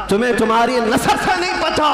तुम्हें तुम्हारी नसब से नहीं पता,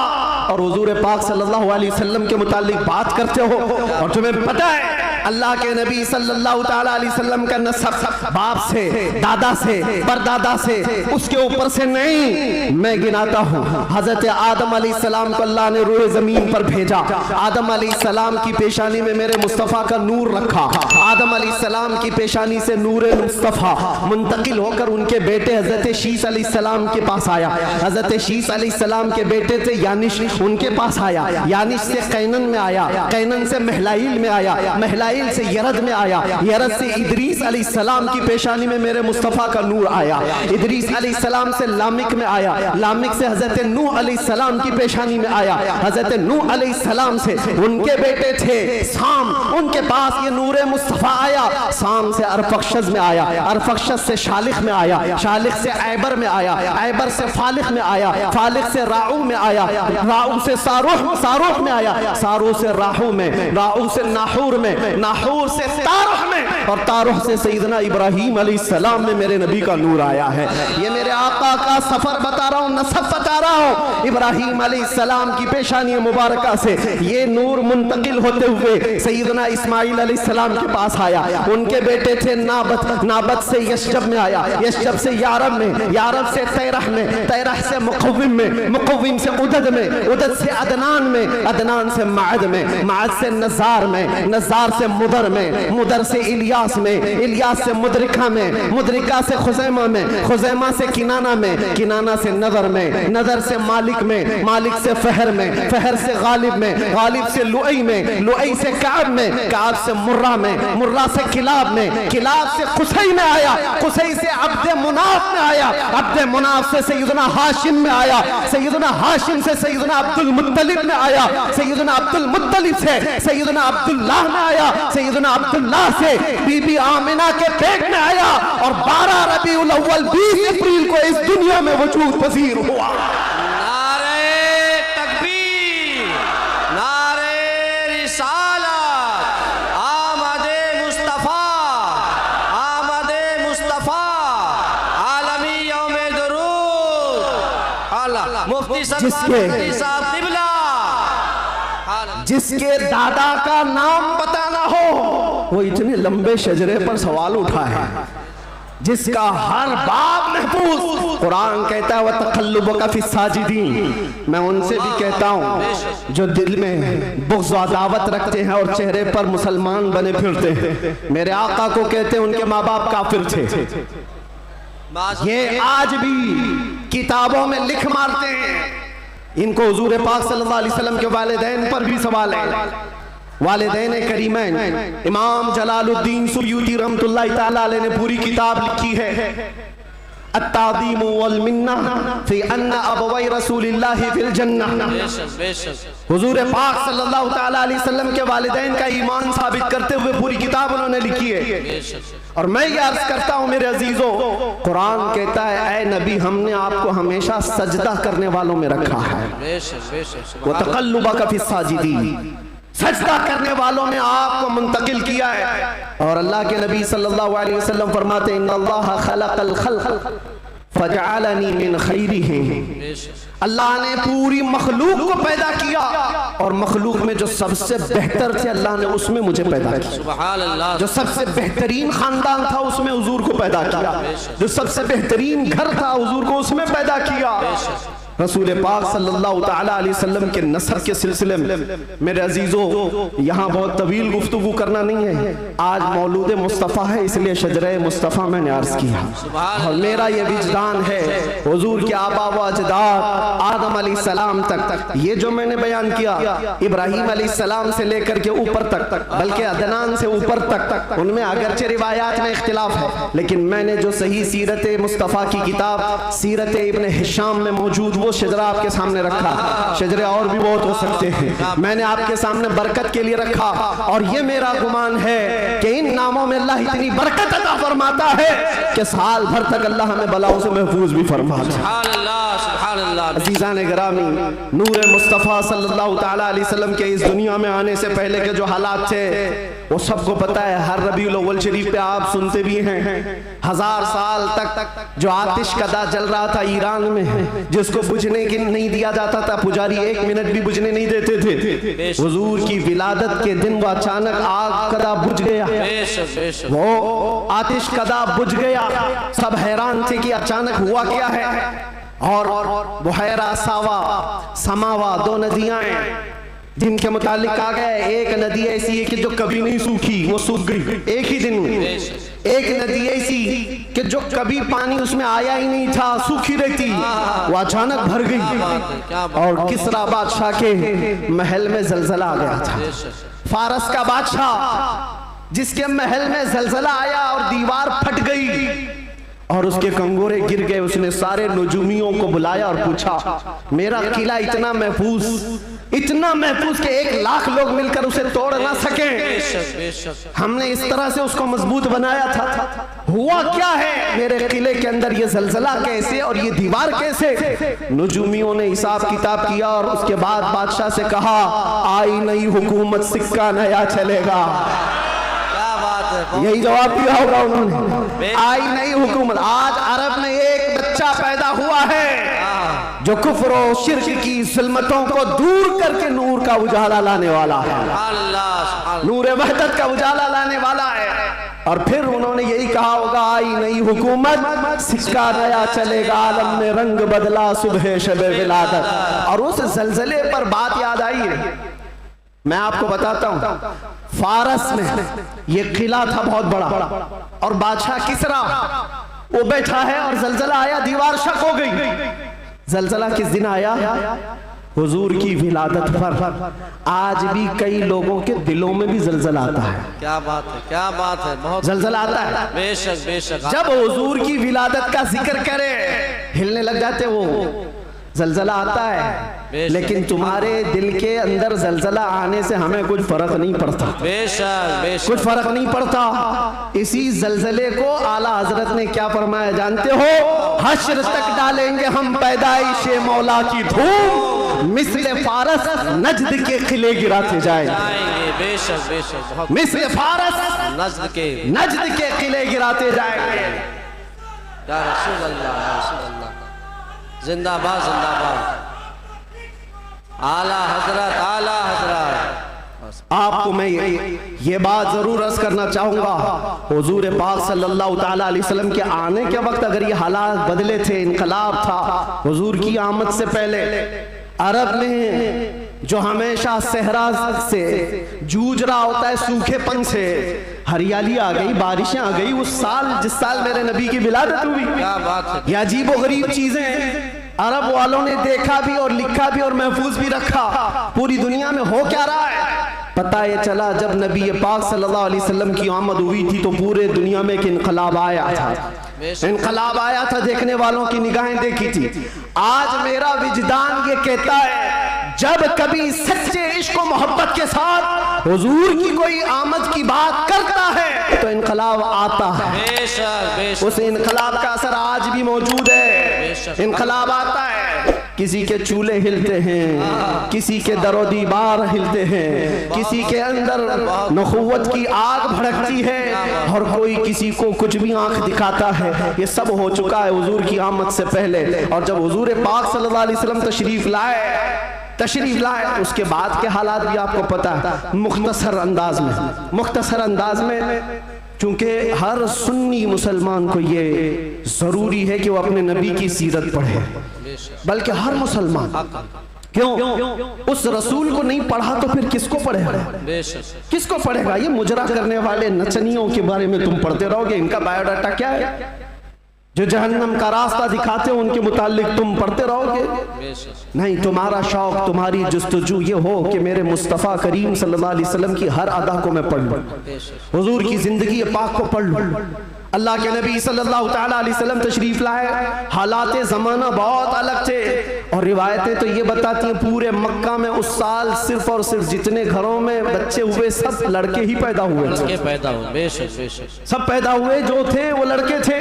और हुजूर पाक सल्लल्लाहु अलैहि वसल्लम के मुतालिक बात करते हो, और तुम्हें पता है अल्लाह के नबी सल्लल्लाहु ताला अलैहि वसल्लम का नसब बाप से, दादा से, परदादा से, उसके ऊपर से नहीं। मैं गिनाता हूँ, हजरत आदम अलैहिस्सलाम को अल्लाह ने रूए जमीन पर भेजा। आदम अलैहिस्सलाम की पेशानी में मेरे मुस्तफ़ा का नूर रखा। आदम अलैहिस्सलाम की पेशानी से नूरे मुस्तफ़ा मुंतकिल होकर उनके बेटे हजरत शीस अलैहिस्सलाम के पास आया। हजरत शीस अलैहिस्सलाम के बेटे थे यानिश, उनके पास आया। यानिश से कैनन में आया, कैनन से महलाइल में आया, महलाइल से यरद में आया, यरद से इदरीस अलैहिस्सलाम की पेशानी में मेरे मुस्तफ़ा का नूर आया। इदरीस अलैहिस्सलाम से लामिक में आया, लामिक से हजरत नूह अलैहिस्सलाम की पेशानी में आया। हजरत नूह अलैहिस्सलाम से उनके बेटे थे साम, उनके पास ये नूर मुस्तफ़ा आया। साम से अरफक्षज में आया, अरफक्षज से शालिख में आया, शालिख से ऐबर में आया, ऐबर से फालिख में आया, फालिख से राऊ में आया, राऊ से सारूह, सारूह में आया, सारूह से राहू में, राहू से नाहूर में, नाहूर से तारुह में, और तारुह से सैयदना इब्राहीम अलैहिस्सलाम में मेरे नबी का नूर आया है। ये मेरे आका का सफर बता रहा हूँ, नसब बता रहा हूँ। इब्राहीम अलैहिस्सलाम की पेशानी मुबारका से ये नूर मुंतकिल होते हुए सैयदना इस्माइल अलैहिस्सलाम के पास आया। उनके बेटे थे नाबत, नाबत से यशजब में आया, यशजब से यारब में, यारब से तैरह में, तैरह से मुक़व्विम में, मुक़व्विम से उदद में, उदद से अदनान में, अदनान से माद में, माद से नज़ार में, नज़ार से मुदर में, मुदर से इलियास में, इलियास से मुदरिका में, मुदरिका से खुज़ैमा में, खुज़ैमा से किनाना में, किनाना से नदर में, नदर से मालिक में, मालिक से फहर में, फहर से गालिब में, गालिब से लुई में, लुई से काब में, काब से मुर्रा में, मुर्रा से किलाब में, किलाब से कुसई में आया, कुसई से अब्दे मुनाफ में आया, अब्दे मुनाफ से सैयदना हाशिम में आया, सैयदना हाशिम से सैयदना अब्दुल मुत्तलिब में आया, सैयदना अब्दुल मुत्तलिब से सैयदना अब्दुल्लाह में आया, सैयदना अब्दुल्लाह से बीबी आमिना के पेट में आया, और 12 रबीउल अव्वल 20 अप्रैल को इस दुनिया में वजूद पजीर हुआ। नारे तकबीर, नारे रिसालत, आमदे मुस्तफ़ा, आमदे मुस्तफ़ा, आलमी यौमे दुरूद, अल्लाह मुफ्ती साहब क़िबला, जिसके दादा का नाम पता ना हो वो इतने लंबे शजरे पर सवाल उठा है, जिसका हर बाब महफूज। कुरान कहता है वह तक़ल्लुबका फ़ी साजिदीन। मैं उनसे भी कहता हूँ जो दिल में बुग़्ज़ व अदावत रखते हैं और चेहरे पर मुसलमान बने फिरते हैं। मेरे आका को कहते हैं उनके माँ बाप काफिर थे, ये आज भी किताबों में लिख मारते हैं। इनको हुजूर पाक सल्लल्लाहु अलैहि वसल्लम के वालिदैन पर भी सवाल है। वालिदैन करीमैन इमाम जलालुद्दीन सुयूती रहमतुल्लाहि ताला अलैह ने पूरी किताब लिखी है अत्तादीम वल मिन्ना फी अन्ना अबवै रसूलिल्लाहि फिल जन्नह। हुजूर पाक सल्लल्लाहु ताला अलैहि वसल्लम के वालिदैन का ईमान साबित करते हुए पूरी किताब उन्होंने लिखी है। और मैं ये अर्ज करता हूँ मेरे अजीजों, कुरान कहता है ऐ नबी हमने आपको हमेशा सजदा करने वालों में रखा है। वो तक़ल्लुबका फ़ी साजिदीन, सजदा करने वालों में आपको मुंतकिल किया है। और अल्लाह के नबी सल्लल्लाहु अलैहि वसल्लम फरमाते इन्नल्लाह खलक़ल खल्क़ फजअलनी मिन खैरिहिम। अल्लाह ने पूरी मखलूक को पैदा किया और मखलूक में जो सबसे बेहतर थे अल्लाह ने उसमें मुझे पैदा किया। सुभान अल्लाह। जो सबसे बेहतरीन खानदान था उसमें हुजूर को पैदा किया, जो सबसे बेहतरीन घर था हुजूर को उसमें पैदा किया। रसूल पाक सल्लल्लाहु ताला अलैहि वसल्लम के नसब के सिलसिले में मेरे अजीजों यहाँ बहुत तवील गुफ्तगू करना नहीं है, आज मौलूद मुस्तफ़ा है इसलिए शजरे मुस्तफ़ा मैंने अर्ज किया। और मेरा ये विजदान है हुजूर के आबा व अजदाद आदम अलैहिस्सलाम तक ये जो मैंने बयान किया, इब्राहीम अलैहिस्सलाम से लेकर के ऊपर तक, बल्कि अदनान से ऊपर तक, उनमें अगरचे रिवायात में इख्तिलाफ है, लेकिन मैंने जो सही सीरत मुस्तफ़ा की किताब सीरत इब्न हिशाम में मौजूद वो शजरा आपके सामने रखा। शजरे और भी बहुत हो सकते हैं, मैंने आपके सामने बरकत के लिए रखा। और ये मेरा गुमान है कि इन नामों में अल्लाह इतनी बरकत अता फरमाता है कि साल भर तक अल्लाह हमें बलाओं से महफूज भी फरमाता है। अज़ीज़ान गिरामी, नूर मुस्तफ़ा सल्लल्लाहु ताला अलैहि वसल्लम के इस दुनिया में आने से पहले के जो हालात थे वो सबको पता है। हर रबीउल अव्वल शरीफ पे आप सुनते भी हैं 1000 साल तक जो आतिश कदा जल रहा था ईरान में, जिसको बुझने की नहीं दिया जाता था, पुजारी 1 मिनट भी बुझने नहीं देते थे। हुजूर की विलादत के दिन वो अचानक आग कदा बुझ गया, वो आतिश कदा बुझ गया। सब हैरान थे कि अचानक हुआ क्या है। और बुहैरा सावा समावा 2 नदियां हैं जिनके मुतालिक कहा गया है एक नदी ऐसी है कि जो कभी नहीं सूखी, वो सूख गई एक ही दिन में। एक नदी ऐसी कि जो कभी पानी उसमें आया ही नहीं था, सूखी रहती, वो अचानक भर गई। और किसरा बादशाह के महल में जलजला आ गया था। फारस का बादशाह जिसके महल में जलजला आया और दीवार फट गई और उसके कंगोरे गिर गए। उसने सारे नजूमियों को बुलाया और पूछा, मेरा किला इतना महफूज कि 1 लाख लोग मिलकर उसे तोड़ ना सके, हमने इस तरह से उसको मजबूत बनाया था, हुआ क्या है मेरे किले के अंदर? ये जलजला कैसे और ये दीवार कैसे? नजूमियों ने हिसाब किताब किया और उसके बाद बादशाह से कहा, आई नई हुकूमत, सिक्का नया चलेगा। यही जवाब दिया होगा उन्होंने, आई नई हुकूमत। आज अरब में एक बच्चा पैदा हुआ है जो कुफ्र और शिर्क की ज़ुल्मतों को दूर करके नूर का उजाला लाने वाला है, नूर वहदत का उजाला लाने वाला है। और फिर उन्होंने यही कहा होगा, आई नई हुकूमत, सिक्का नया चलेगा, आलम में रंग बदला सुबह शब विलादत। और उस जलजले पर बात याद आई है, मैं आपको बताता हूं। फारस में ये किला था बहुत बड़ा और बादशाह किसरा वो बैठा है और जलजला आया, दीवार शक हो गई। जलजला किस दिन आया? हुजूर की विलादत पर। आज भी कई लोगों के दिलों में भी जलजला आता है। क्या बात है, क्या बात है, बहुत जलजला आता है। बेशक बेशक। जब हुजूर की विलादत का जिक्र करे हिलने लग जाते वो, जलजला आता है। लेकिन तुम्हारे दिल के अंदर जलजला आने से हमें कुछ फर्क नहीं पड़ता, बेशक बेशक कुछ फर्क नहीं पड़ता। इसी जलजले को आला हजरत ने क्या फरमाया जानते हो? हश्र तक डालेंगे हम पैदाइशे मौला की धूम, मिस्ले फारस नजद के किले गिराते जाएंगे। बेशक बेशक, बहुत मिस्ले फारस नजद के किले गिराते जाएंगे। या रसूल अल्लाह, या रसूल अल्लाह, जिंदाबाद जिंदाबाद, आला हजरत, आला हजरत। आपको मैं ये बात जरूर अर्ज करना चाहूंगा, हुजूर पाक सल्लल्लाहु ताला अलैहि वसल्लम के आने के वक्त अगर ये हालात बदले थे, इनकलाब था, हुजूर की आमद से पहले अरब में जो हमेशा सहरा से जूझ रहा होता है, सूखेपन से हरियाली आ गई, बारिशें आ गई। उस साल जिस साल मेरे नबी की विलादत हुई, क्या बात है, ये अजीबो गरीब चीजें अरब वालों ने देखा भी और लिखा भी और महफूज भी रखा। पूरी दुनिया में हो क्या रहा है पता ये चला जब नबी पाक सल्लल्लाहु अलैहि वसल्लम की आमद हुई थी तो पूरे दुनिया में एक इनकलाब आया था, इनकलाब आया था, देखने वालों की निगाहें देखी थी। आज मेरा विजदान ये कहता है जब कभी सच्चे इश्क और मोहब्बत के साथ हुजूर की कोई आमद की बात करता है तो इनकलाब आता है। बेशक बेशक, उस इनकलाब का असर आज भी मौजूद है। इनकलाब आता है, किसी के चूल्हे हिलते हैं, किसी के दरो दीवार हिलते हैं, किसी के अंदर नखुवत की आग भड़कती है और कोई किसी को कुछ भी आंख दिखाता है। ये सब हो चुका है हुजूर की आमद से पहले। और जब हुजूर पाक सल्लल्लाहु अलैहि वसल्लम तशरीफ लाए उसके बाद के हालात भी आपको पता है। मुख्तसर अंदाज में चूंकि हर सुन्नी मुसलमान को ये जरूरी है कि वो अपने नबी की सीरत पढ़े, बल्कि हर मुसलमान, क्यों उस रसूल को नहीं पढ़ा तो फिर किसको पढ़ेगा, किसको पढ़ेगा? ये मुजरा करने वाले नचनियों के बारे में तुम पढ़ते रहोगे, इनका बायोडाटा क्या है? जो जहन्नम का रास्ता दिखाते हो उनके मुतालिक तुम पढ़ते रहोगे? नहीं, तुम्हारा शौक, तुम्हारी जुस्तजू ये हो कि मेरे मुस्तफ़ा करीम सल्लल्लाहु अलैहि वसल्लम की हर अदा को मैं पढ़ लूं, हुजूर की जिंदगी पाक को पढ़ लूं। अल्लाह के नबी सल्लल्लाहु ताला अलैहि वसल्लम तशरीफ लाए, हालात ज़माना बहुत अलग थे। और रिवायतें तो ये बताती हैं पूरे मक्का में उस साल सिर्फ और सिर्फ जितने घरों में बच्चे हुए सब लड़के ही पैदा हुए, पैदा हुए, बेशक बेशक सब पैदा हुए जो थे वो लड़के थे।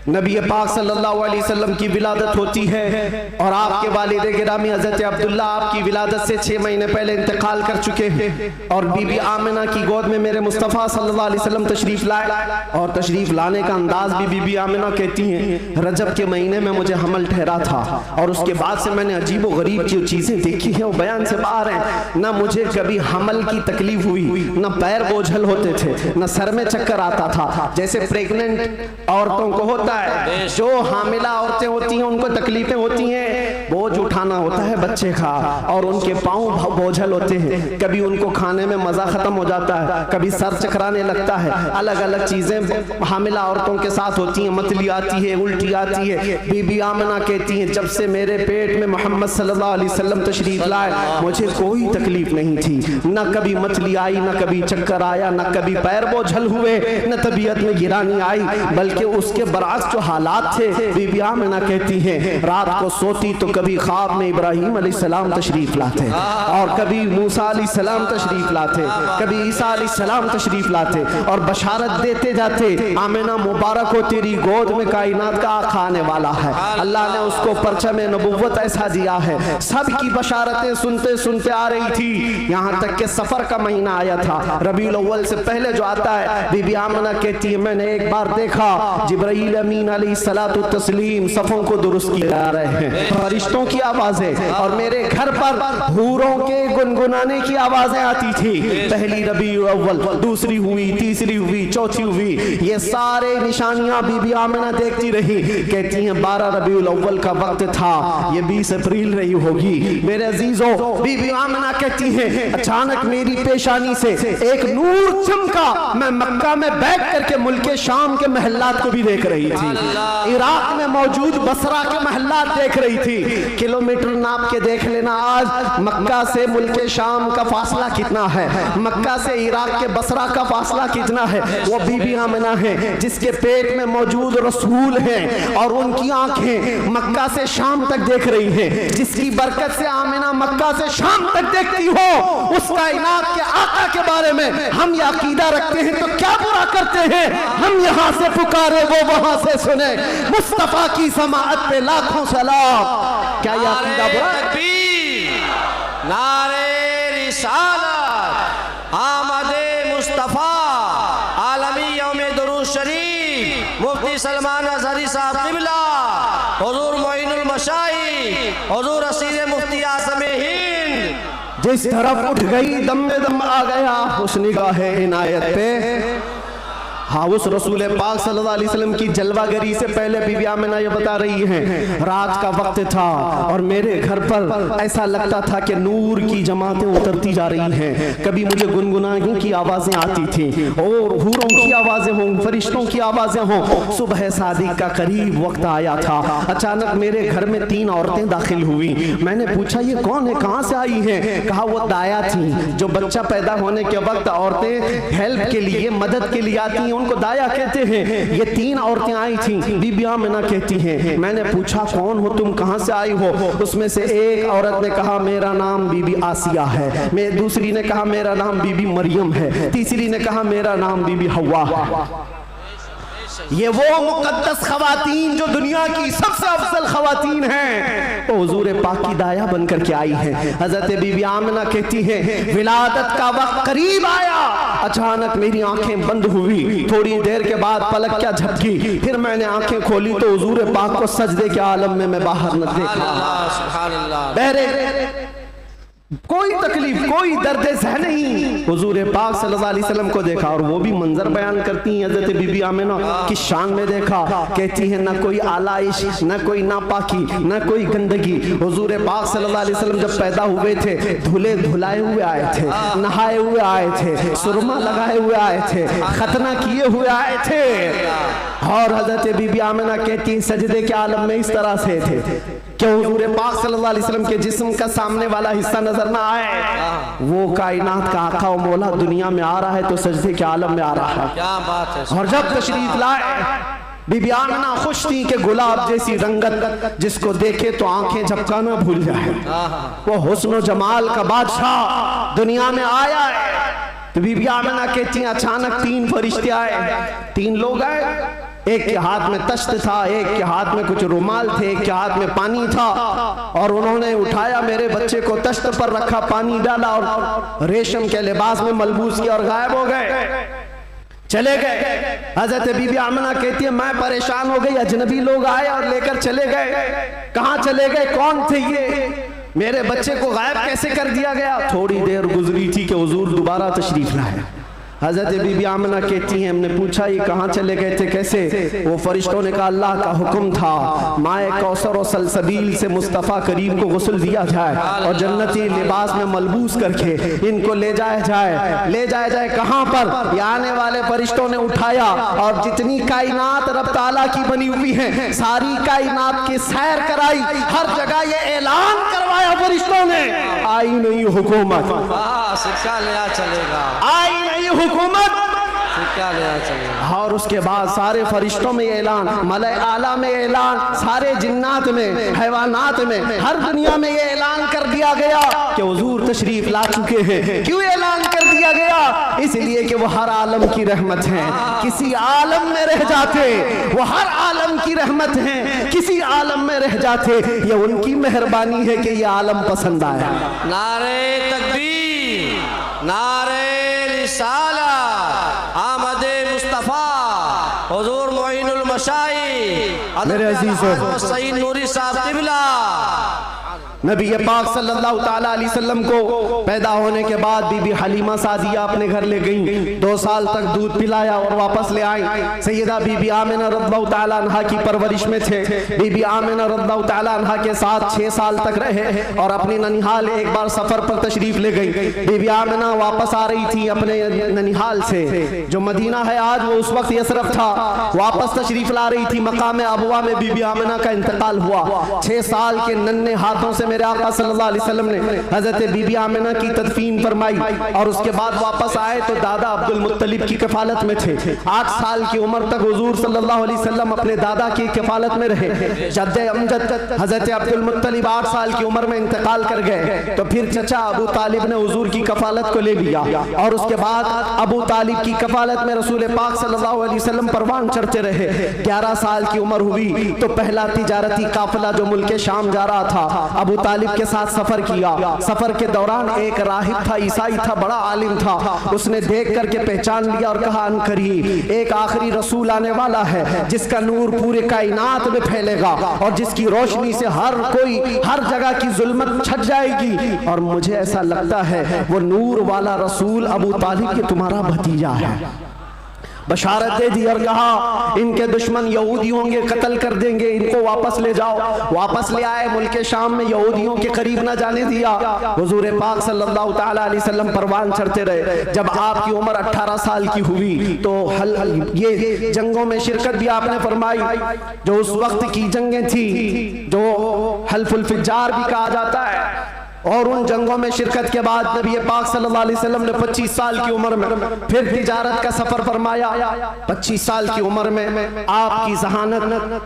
नबी पाक सल्लल्लाहु अलैहि वसल्लम की विलादत होती है और आपके वालिद गिरामी हजरत अब्दुल्ला आपकी विलादत से 6 महीने पहले इंतकाल कर चुके हैं और बीबी आमिना की गोद में मेरे मुस्तफ़ा सल्लल्लाहु अलैहि वसल्लम तशरीफ लाए और तशरीफ लाने का अंदाज भी बीबी आमिना कहती हैं रजब के महीने में मुझे हमल ठहरा था और उसके बाद से मैंने अजीब व गरीब जो चीज़ें देखी हैं वो बयान से बाहर हैं। ना मुझे कभी हमल की तकलीफ हुई, ना पैर बोझल होते थे, ना सर में चक्कर आता था जैसे प्रेग्नेंट औरतों को होता है। जो हामिला औरतें होती हैं उनको तकलीफें होती हैं, बोझ उठाना होता है बच्चे का और उनके पाँव बोझल होते हैं, कभी उनको खाने में मज़ा ख़त्म हो जाता है, कभी सर चकराने लगता है, अलग अलग चीज़ें हामिला औरतों के साथ होती हैं, मतली आती है, उल्टी आती है। बीबी आमिना कहती हैं जब से मेरे पेट में मोहम्मद सल्लल्लाहु अलैहि वसल्लम तशरीफ लाए मुझे कोई तकलीफ नहीं थी, ना कभी मतली आई, ना कभी चक्कर आया, ना कभी पैर बोझल हुए, न तबीयत में गिरानी आई, बल्कि उसके बरअक्स जो हालात थे। बीबी आमिना कहती हैं रात को सोती तो कभी ख्वाब में इब्राहीम अलैहिस्सलाम तशरीफ लाते और कभी मूसा अलैहिस्सलाम तशरीफ लाते, कभी ईसा अलैहिस्सलाम तशरीफ लाते और बशारत देते जाते आमिना मुबारक हो तेरी गोद में कायनात का आका आने वाला है। अल्लाह ने उसको परचम नबुव्वत ऐसा दिया है। सब की बशारतें सुनते सुनते आ रही थी, यहाँ तक के सफर का महीना आया था, रबीउल अव्वल से पहले जो आता है। बीबी आमिना कहती है मैंने एक बार देखा जिब्राईल अमीन अलैहिस्सलातु तस्लीम सफों को दुरुस्त किए जा रहे हैं, फरिश्तों की आवाजें और मेरे घर पर हूरों के गुनगुनाने की आवाजें आती थी। पहली रबीउल अव्वल, दूसरी हुई, तीसरी हुई, चौथी हुई, ये सारे निशानियां बीबी आमिना देखती रही। कहती हैं 12 रबीउल अव्वल का वक्त था, ये 20 अप्रैल रही होगी। मेरे अजीजों, बीबी आमिना कहती हैं अचानक मेरी पेशानी से एक नूर चमका, मैं मक्का में बैठ करके मुल्के शाम के महल्लात को भी देख रही थी, इराक में मौजूद बसरा के महल्लात देख रही थी। किलोमीटर नाप के देख लेना आज मक्का से मुल्के शाम का फासला कितना है, मक्का से इराक के बसरा का फासला कितना है। वो बीबी आमिना है जिसके पेट में मौजूद रसूल हैं और उनकी आंखें मक्का से शाम तक देख रही हैं, जिसकी बरकत से आमिना मक्का से शाम तक देखती हो। उस कायनात के आका के बारे में हम ये अकीदा रखते हैं तो क्या बुरा करते हैं। हम यहाँ से पुकारे वो वहां से सुने, मुस्तफा की समाअत पे लाखों सलाम। क्या ये अकीदा बुरा है? नारे रिसालत आमदे मुस्तफा आलमी यौम दुरूद शरीफ मुफ्ती सलमान अज़हरी साहब क़िबला हुज़ूर मोइनुल मशाइख़ हुज़ूर असीर मुफ्ती आज़म हिंद जिस तरफ उठ गई दम में दम आ गया उस निगाह इनायत पे। हाँ, उस रसूल पाक सल्लल्लाहु अलैहि वसल्लम की जलवागरी से पहले बीबी आमिना ये बता रही हैं रात का वक्त था और मेरे घर पर ऐसा लगता था कि नूर की जमातें उतरती जा रही हैं। कभी मुझे गुनगुनाने की आवाज़ें आती थी और हूरों की आवाज़ें हों, फरिश्तों की आवाज़ें हों। सुबह सादिक का करीब वक्त आया था, अचानक मेरे घर में 3 औरतें दाखिल हुई। मैंने पूछा ये कौन है, कहाँ से आई हैं? कहा वो दाया थी जो बच्चा पैदा होने के वक्त औरतें हेल्प के लिए, मदद के लिए आती हैं, उनको दाया कहते हैं। ये 3 औरतें आई थी। बीबी आमिना कहती हैं मैंने पूछा कौन हो तुम, कहां से आई हो? उसमें से एक औरत ने कहा मेरा नाम बीबी आसिया है, मैं दूसरी ने कहा मेरा नाम बीबी मरियम है, तीसरी ने कहा मेरा नाम बीबी हवा है। ये वो मुकद्दस खवातीन जो दुनिया की सबसे अफजल खवातीन हैं, तो हुजूर पाक की दाया बनकर के आई हैं। हजरत बीबी आमिना कहती हैं विलादत का वक्त करीब आया, अचानक मेरी आंखें बंद हुई, थोड़ी देर के बाद पलक क्या झपकी, फिर मैंने आंखें खोली तो हुजूर पाक को सजदे के आलम में मैं बाहर न देखा। बहरे कोई तकलीफ, कोई दर्द सह नहीं, हुजूर पाक सल्लल्लाहु अलैहि वसल्लम को देखा और वो भी मंजर बयान करती हैं हज़रत बीबी आमिना की शान में देखा। कहती है ना कोई आलाइश, ना कोई नापाकी, ना कोई गंदगी। हुजूर पाक सल्लल्लाहु अलैहि वसल्लम जब पैदा हुए थे धुले धुलाए हुए आए थे, नहाए हुए आए थे, सुरमा लगाए हुए आए थे, खतना किए हुए आए थे। और हज़रत बीबी आमिना कहती है सजदे के आलम में इस तरह से थे कि हुजूर पाक सल्लल्लाहु अलैहि वसल्लम के जिस्म का सामने वाला हिस्सा नजर ना आए। वो कायनात का आका व मौला दुनिया में आ रहा है तो सजदे के आलम में आ रहा है। क्या बात है। और जब तशरीफ लाए बीबी आमिना खुश थी कि गुलाब जैसी रंगत जिसको देखे तो आंखें झपकाना भूल जाए, वो हुस्न जमाल का बादशाह दुनिया में आया है। तो बीबी आमिना कहती हैं अचानक 3 फरिश्ते आए, 3 लोग आए, एक के हाथ में तश्त था, एक के हाथ में कुछ रुमाल थे, एक के हाथ में पानी था, और उन्होंने उठाया मेरे बच्चे को तश्त पर रखा, पानी डाला और रेशम के लिबास में मलबूस किया और गायब हो गए, चले गए। हजरत बीबी आमिना कहती है मैं परेशान हो गई, अजनबी लोग आए और लेकर चले गए, कहाँ चले गए, कौन थे ये, मेरे बच्चे को गायब कैसे कर दिया गया। थोड़ी देर गुजरी थी कि हुजूर दोबारा तशरीफ लाए। हजरत बीबी आमिना कहती हैं हमने पूछा ये कहाँ चले गए थे, कैसे, वो फरिश्तों ने कहा अल्लाह का हुक्म था माए कौसर और सलसबील से मुस्तफ़ा करीम को गुस्ल दिया जाए और जन्नती लिबास में मलबूस करके इनको ले जाया जाए कहाँ पर, ये आने वाले फरिश्तों ने उठाया और जितनी कायनात रब ताला की बनी हुई है सारी कायनात की सैर कराई, हर जगह ये ऐलान करवाया फरिश्तों ने आई नहीं हुकूमत, शिक्षा लिया चलेगा, आई नहीं हुकूमत, शिक्षा लिया चलेगा। और उसके बाद सारे फरिश्तों में ऐलान, मलाए आला में ऐलान, सारे जिन्नात में, हैवानात में, हर दुनिया में ये ऐलान कर दिया गया कि हुजूर तशरीफ ला चुके हैं। क्यों ऐलान कर दिया गया, इसलिए कि वो हर आलम की रहमत हैं, किसी आलम में रह जाते वो हर आलम की रहमत हैं, किसी आलम में रह जाते ये उनकी मेहरबानी है कि ये आलम पसंद आया। नारे तकबीर, नारे रिसालत, आमदे मुस्तफ़ा हुजूर मोइनुल मशाइख मेरे अजीज़ों, सईद नूरी साहब क़िबला नबी पाक सल्लल्लाहु ताला अलैहि वसल्लम को पैदा होने के बाद बीबी हलीमा सादिया अपने घर ले गईं, 2 साल तक दूध पिलाया और वापस ले आई। सैयदा बीबी आमिना रज़ियल्लाहु ताला अन्हा की परवरिश में थे। बीबी आमिना रज़ियल्लाहु ताला अन्हा के साथ 6 साल तक रहे और अपनी ननिहाल एक बार सफर पर तशरीफ ले गई। बीबी आमिना वापस आ रही थी अपने ननिहाल से, जो मदीना है आज वो उस वक्त यसरफ था, वापस तशरीफ ला रही थी। मकाम अबवा में बीबी आमिना का इंतकाल हुआ। 6 साल के नन्हे हाथों से मेरे आका सल्लल्लाहु अलैहि वसल्लम ने हजरत बीबी आमिना की तदफीन फरमाई और उसके बाद वापस आए तो दादा अब्दुल मुत्तलिब की कफालत में थे। 8 साल की उम्र तक हुजूर सल्लल्लाहु अलैहि वसल्लम अपने दादा की कफालत में रहे। जद्दे अमजद हजरत अब्दुल मुत्तलिब 8 साल की उम्र में इंतकाल कर गए तो फिर चचा अबू तालिब ने हुजूर की कफालत को ले लिया और उसके बाद अबू तालिब की कफालत में रसूल पाक सल्लल्लाहु अलैहि वसल्लम परवान चढ़ते रहे। 11 साल की उम्र हुई तो पहला तिजारती काफिला जो मुल्क शाम जा रहा था अबू तालिब के साथ सफर किया। सफर के दौरान एक राहिब था, ईसाई था, बड़ा आलिम था। उसने देख करके पहचान लिया और कहा अनकरीब एक आखिरी रसूल आने वाला है जिसका नूर पूरे कायनात में फैलेगा और जिसकी रोशनी से हर कोई हर जगह की जुल्मत छट जाएगी। और मुझे ऐसा लगता है वो नूर वाला रसूल अबू तालिब के तुम्हारा भतीजा है। बशारत दे दी और कहा इनके दुश्मन यहूदी होंगे, कत्ल कर देंगे, इनको वापस ले जाओ। वापस ले आए। मुल्क शाम में यहूदियों के करीब न जाने दिया। हुजूर पाक सल्लल्लाहु ताला अलैहि वसल्लम परवान चढ़ते रहे। जब आपकी उम्र 18 साल की हुई तो ये जंगों में शिरकत भी आपने फरमाई जो उस वक्त की जंगें थी, जो हल्फुल फिज्जार भी कहा जाता है। और उन जंगों में शिरकत के बाद नबी पाक सल्लल्लाहु अलैहि वसल्लम ने 25 साल की उम्र में फिर तिजारत का सफर फरमाया। 25 साल की उम्र में आपकी जहानत,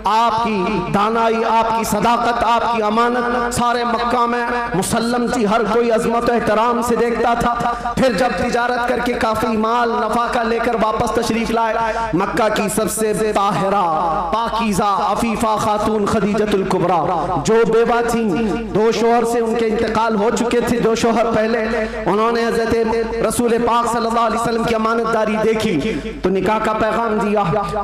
आपकी दानाई, आपकी सदाकत, आपकी अमानत सारे मक्का में मुसल्लम थी। हर कोई अजमत एहतराम से देखता था। फिर जब तिजारत करके काफी माल नफा का लेकर वापस तशरीफ लाए, मक्का की सबसे ताहिरा पाकीज़ा अफीफा खातून खदीजतुल कुबरा जो बेवा थी, 2 शोहर से उनके इंतकाल हो चुके थे। 2 शोहर पहले उन्होंने हजरत रसूल पाक सल्लल्लाहु अलैहि वसल्लम की अमानतदारी देखी तो निकाह का पैगाम दिया।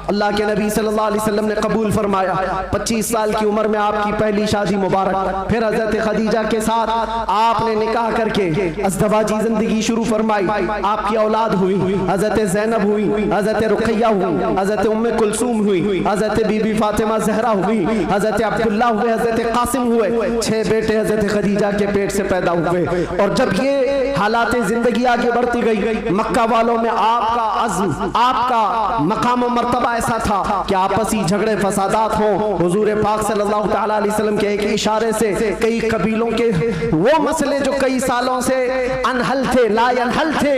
अल्लाह के नबी सल्लल्लाहु अलैहि वसल्लम ने कबूल फरमाया। 25 साल की उम्र में आपकी पहली शादी मुबारक। फिर हजरत खदीजा के साथ आपने निकाह करके अज़दवाजी जिंदगी शुरू फरमाई। आपकी औलाद हुई, हजरत ज़ैनब हुई, हजरत रुक़ैया हुई, हजरत उम्मे कुलसूम हुई, हजरत बीबी फातिमा ज़हरा हुई, हजरत अब्दुल्लाह हुए, हजरत कासिम हुए। 6 बेटे हजरत खदीजा के पेट पेट से पैदा हुए। और जब ये हालात जिंदगी आगे बढ़ती गई, मक्का वालों में आपका अज़्म, आपका मकाम और मर्तबा ऐसा था कि आपसी झगड़े फसादात हों, हुजूर पाक सल्लल्लाहु तआला अलैहि वसल्लम के एक इशारे से कई कबीलों के वो मसले जो कई सालों से अनहल थे, ला अनहल थे,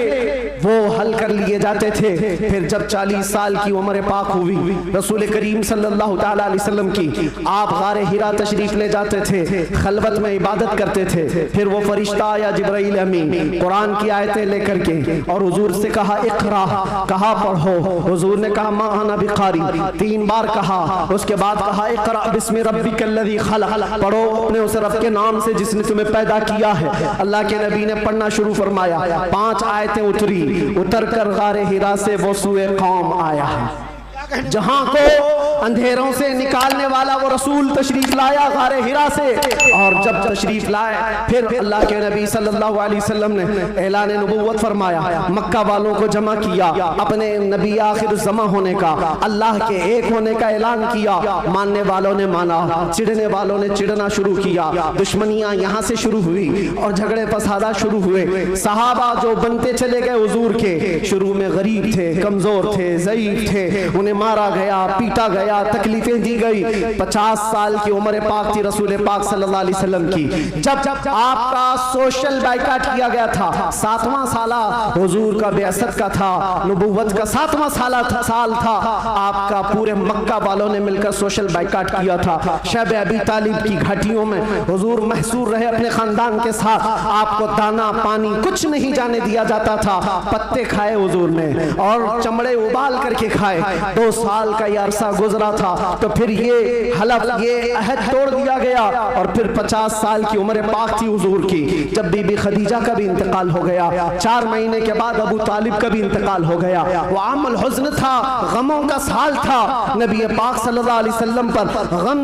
वो हल कर लिए जाते थे। फिर जब 40 साल की उम्र पाक हुई, रसूल करीम सल्लल्लाहु तआला अलैहि वसल्लम की, आप गारे हिरा तशरीफ ले जाते थे, खलवत में इबादत करते थे। फिर वो फरिश्ता आया जिब्राइल अमीन कुरान की आयतें लेकर के, और हुजूर से कहा इक़रा, कहा पढ़ो। हुजूर ने कहा मा अना बिक़ारी, 3 बार कहा। उसके बाद कहा इक़रा बिस्मि रब्बिकल्लज़ी खलक़, पढ़ो अपने उस रब के नाम से जिसने तुम्हें पैदा किया है। अल्लाह के नबी ने पढ़ना शुरू फरमाया, 5 आयतें उतरी, उतर कर गारे हिरा से वो सूए कौम आया है, जहां को अंधेरों से निकालने वाला वो रसूल तशरीफ लाया गारे हिरा से। और जब तशरीफ लाए, फिर अल्लाह के नबी सल्लल्लाहु अलैहि वसल्लम ने ऐलान नबुव्वत फरमाया, मक्का वालों को जमा किया, अपने नबी आखिर ज़मा होने का, अल्लाह के एक होने का ऐलान किया। मानने वालों ने माना, चिढ़ने वालों ने चिढ़ना शुरू किया। दुश्मनियां यहाँ से शुरू हुई और झगड़े फसादा शुरू हुए। सहाबा जो बनते चले गए हुजूर के, शुरू में गरीब थे, कमजोर थे, ज़ईफ थे, उन्हें मारा गया, पीटा गया, तकलीफें दी गई। 50 साल की उम्र पाक थी रसूल पाक सल्लल्लाहु अलैहि वसल्लम की, जब आपका सोशल बाइकाट किया गया था। 7वां साल हुजूर का बेअसत का था, नबुव्वत का 7वां साल था। आपका पूरे मक्का वालों ने मिलकर सोशल बाइकाट किया था। शब अबी तालिब की घाटियों में हुजूर महसूर रहे अपने खानदान के साथ। आपको दाना पानी कुछ नहीं जाने दिया जाता था। पत्ते खाए हुजूर ने और चमड़े उबाल करके खाए। 2 साल का ये अरसा गुजरा था, तो फिर ये हलफ, ये अहद तोड़ दिया गया। और फिर 50 साल की उम्र पाक थी हुजूर की, जब बीबी खदीजा का भी इंतकाल हो गया। 4 महीने के बाद अबू तालिब का भी इंतकाल हो गया। वो आमुल हुज़्न था, गमों का साल था। नबी पाक सल्लल्लाहु अलैहि वसल्लम पर गम,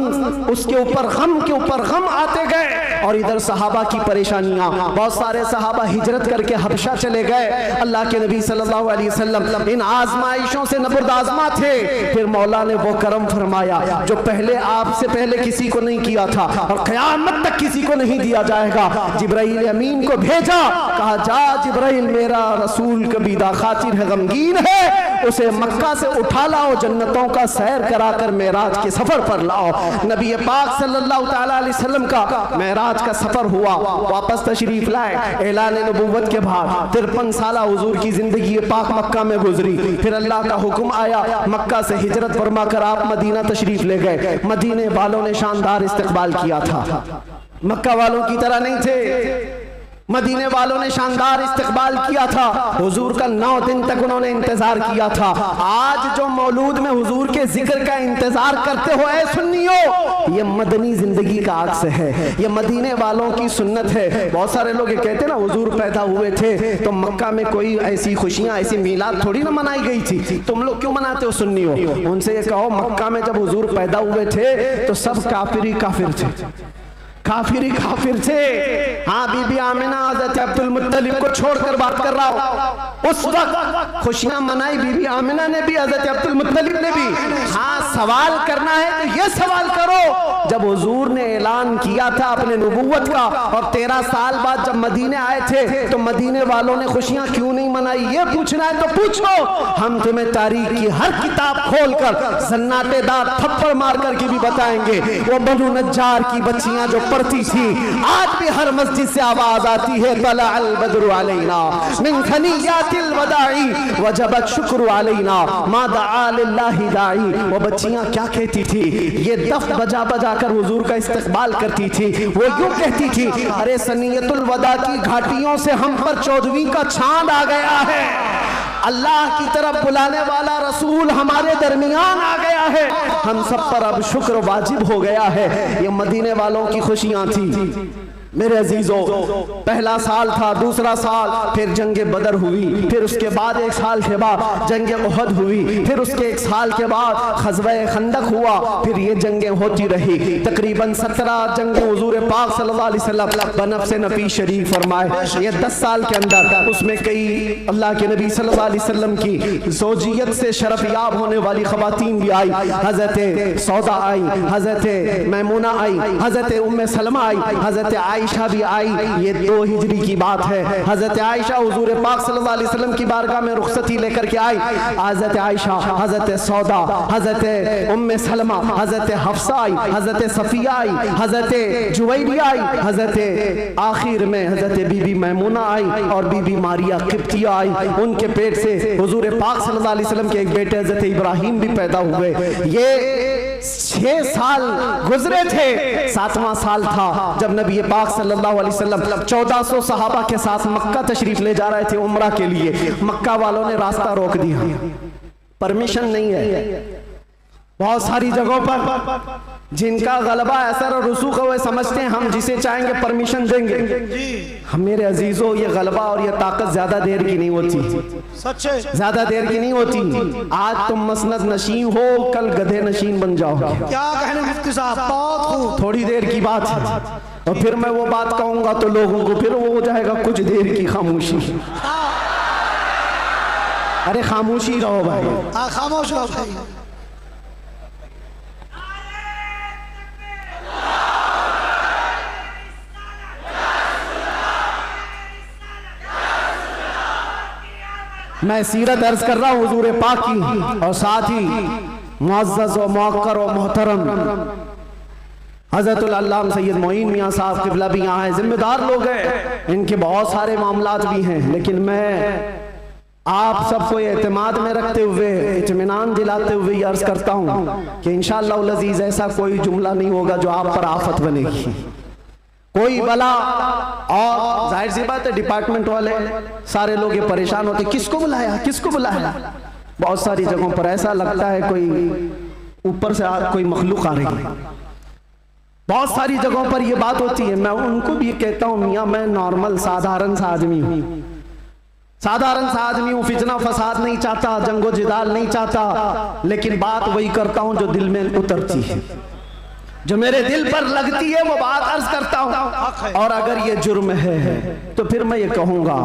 उसके ऊपर गम के ऊपर गम आते गए। और इधर सहाबा की परेशानियां, बहुत सारे सहाबा हिजरत करके हबशा चले गए। अल्लाह के नबी सल्लल्लाहु अलैहि वसल्लम इन आजमाइशों से नबुर्दाज़मा थे। फिर मौला ने वो करम फरमाया जो पहले आपसे पहले किसी को नहीं किया था और क़यामत तक किसी को नहीं दिया जाएगा। जिब्राइल अमीन को भेजा, कहा जा जिब्राइल, मेरा रसूल कबीदा खातिर है, गमगीन है, उसे मक्का से उठा लाओ, जन्नतों का सैर कराकर मेराज के सफर पर लाओ। नबी पाक सल्लल्लाहु तआला अलैहि वसल्लम का मेराज का सफर हुआ, वापस तशरीफ लाए। ऐलान नबुव्वत के बाद 53 साल हुजूर की जिंदगी पाक मक्का में गुजरी। फिर अल्लाह का हुक्म आया, मक्का से हिजरत फरमा कर आप मदीना तशरीफ ले गए। मदीने वालों ने शानदार इस्तकबाल किया था, मक्का वालों की तरह नहीं थे। मदीने वालों ने शानदार इस्तकबाल किया था। हुजूर का 9 दिन तक उन्होंने इंतजार किया था। आज जो मौलूद में हुजूर के जिक्र का इंतजार करते हो ऐ सुन्नियों, ये मदनी जिंदगी का अक्स है, ये मदीने वालों की सुन्नत है। बहुत सारे लोग ये कहते हैं ना हुजूर पैदा हुए थे तो मक्का में कोई ऐसी खुशियां, ऐसी मीलाद थोड़ी ना मनाई गई थी, तुम लोग क्यों मनाते हो सुन्नियों? उनसे ये कहो मक्का में जब हुजूर पैदा हुए थे तो सब काफिर ही काफिर थे, काफिर ही काफिर थे। हाँ, बीबी आमिना हज़रत अब्दुल मुत्तलिब को छोड़कर बात कर रहा हूँ। उस वक्त खुशियां मनाई बीबी आमिना ने भी, हज़रत अब्दुल मुत्तलिब ने भी। हाँ, सवाल करना है तो ये सवाल करो, जब हुजूर ने ऐलान किया था अपने नबुव्वत का और 13 साल बाद जब मदीने आए थे तो मदीने वालों ने खुशियां क्यों नहीं मनाई? ये पूछना है तो पूछो, हम तुम्हें तारीख की हर किताब खोलकर सन्नाटेदार थप्पड़ मार करके भी बताएंगे। वो बनु नज्जार की बच्चियां जो पढ़ती थी, आज भी हर मस्जिद से आवाज आती है, तला अल बद्रु अलैना मिन खनियातिल वदाई वजबत शुक्र अलैना मा दआ लिल्लाहि दाई। वो बच्चियां क्या कहती थी? ये दफ बजा बजा कर हुजूर का इस्तकबाल करती थी। वो यूं कहती थी, अरे सनियतुल वदा की घाटियों से हम पर 14वीं का चांद आ गया है, अल्लाह की तरफ बुलाने वाला रसूल हमारे दरमियान आ गया है, हम सब पर अब शुक्र वाजिब हो गया है। ये मदीने वालों की खुशियां थी। मेरे अजीजों, पहला साल था, दूसरा साल, फिर जंग बदर हुई, फिर उसके बाद 1 साल के बाद जंग उहद हुई, फिर उसके 1 साल के बाद ग़ज़वा-ए खंदक हुआ, फिर ये जंगें होती रही। तकरीबन 17 जंगें हुजूर पाक सल्लल्लाहु अलैहि वसल्लम बनफ़्स नफ़ीस शरीफ फरमाए। ये 10 साल के अंदर उसमें कई अल्लाह के नबी सल्लल्लाहु अलैहि वसल्लम की ज़ौजियत से शरफ याब होने वाली ख़वातीन भी आई। हज़रत सौदा आई, हज़रत मैमूना आई, हज़रत उम्मे सलमा आई, हज़रत आयशा भी आई। ये 2 हिजरी की बात है। हजरत आयशा हुजूर पाक सल्लल्लाहु अलैहि वसल्लम की बारगाह में रुखसती लेकर के आई। हजरत आयशा, हजरत सौदा, हजरत उम्मे सलमा, हजरत हफ्सा आई, हजरत सफिया आई, हजरत जुवैरिया आई, हजरत आखिर में हजरत बीबी मैमूना आई और बीबी मारिया किप्तिया आई। उनके पेट से हुजूर पाक सल्लल्लाहु अलैहि वसल्लम के एक बेटे हजरत इब्राहिम भी पैदा हुए। ये 6 साल गुजरे थे। 7वां साल था जब नबी पाक सल्लल्लाहु अलैहि वसल्लम 1400 सहाबा के साथ मक्का तशरीफ ले जा रहे थे उम्रा के लिए। मक्का वालों ने रास्ता रोक दिया, परमिशन नहीं है। बहुत सारी जगहों पर जिनका गलबा असर और रसूख है वो समझते हैं हम जिसे चाहेंगे परमिशन देंगे। हम मेरे अजीजों, ये गलबा और ये ताकत ज्यादा देर की नहीं होती, सच्चे ज्यादा देर की नहीं होती। आज तुम मसनद नशीन हो, कल गधे नशीन बन जाओ। क्या कहने मुफ्ती साहब, बहुत खूब। थोड़ी देर की बात है और फिर मैं वो बात कहूंगा तो लोगों को फिर वो हो जाएगा कुछ देर की खामोशी। अरे खामोशी रहो भाई, खामोश रहो भाई। मैं सीरत अर्ज कर रहा हूँ हुजूर पाक की, और साथ ही मुअज़्ज़ज़ और मुअक्कर और मोहतरम हज़रतुल अल्लामा सैयद मोइन मियाँ साहब क़िबला भी यहाँ हैं। जिम्मेदार लोग हैं, इनके बहुत सारे मामलात भी हैं, लेकिन मैं आप सबको एतमाद में रखते हुए, इत्मीनान दिलाते हुए ये अर्ज करता हूँ कि इंशाअल्लाह अज़ीज़ ऐसा कोई जुमला नहीं होगा जो आप पर आफत बनेगी, कोई बला। और जाहिर सी बात है डिपार्टमेंट वाले सारे लोग ये परेशान होते, किसको बुलाया, किसको बुलाया। बहुत सारी जगहों पर ऐसा लगता है कोई ऊपर से कोई मखलूक आ रही है। बहुत सारी जगहों पर ये बात होती है। मैं उनको भी कहता हूँ मियाँ मैं नॉर्मल साधारण सा आदमी हूँ, साधारण सा आदमी हूँ, फितना फसाद नहीं चाहता, जंगो जिदाल नहीं चाहता, लेकिन बात वही करता हूँ जो दिल में उतरती है, जो मेरे दिल पर लगती है वो बात अर्ज करता हूं। और अगर ये जुर्म है तो फिर मैं ये कहूंगा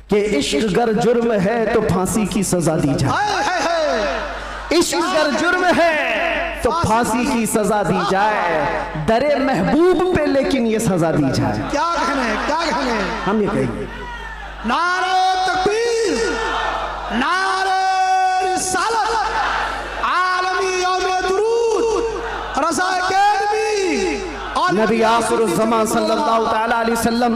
कि इश्क अगर जुर्म है तो फांसी की सजा दी जाए। इश्क अगर जुर्म है तो फांसी की सजा दी जाए, दरे महबूब पे लेकिन ये सजा दी जाए। क्या कहने, क्या कहने। हम ये कहेंगे नारे तकबीर, नारे रिसालत, आलमी यौम दुरूद, रज़ा अकेडमी। नबी आखिरुज़्ज़मान सल्लल्लाहु तआला अलैहि वसल्लम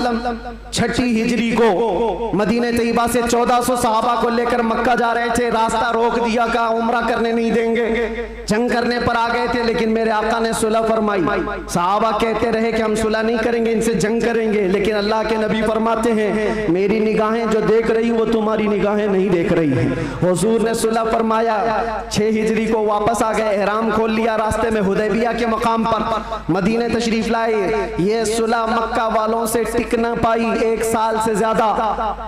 6 हिजरी को मदीने तैयबा से 1400 सहाबा को लेकर मक्का जा रहे थे। रास्ता रोक दिया, कहा उम्रा करने नहीं देंगे, जंग करने पर आ गए थे। लेकिन मेरे आका ने सुलह फरमाई। सहाबा कहते रहे कि हम सुलह नहीं करेंगे, इनसे जंग करेंगे। लेकिन अल्लाह के नबी फरमाते हैं मेरी निगाहें जो देख रही वो तुम्हारी निगाहें नहीं देख रही हैं। हुजूर ने सुलह फरमाया, 6 हिजरी को वापस आ गए, एहराम खोल लिया, रास्ते में हुदैबिया के मकाम पर मदीने तशरीफ लाए। ये सुलह मक्का वालों से टिक न पाई 1 साल से ज्यादा,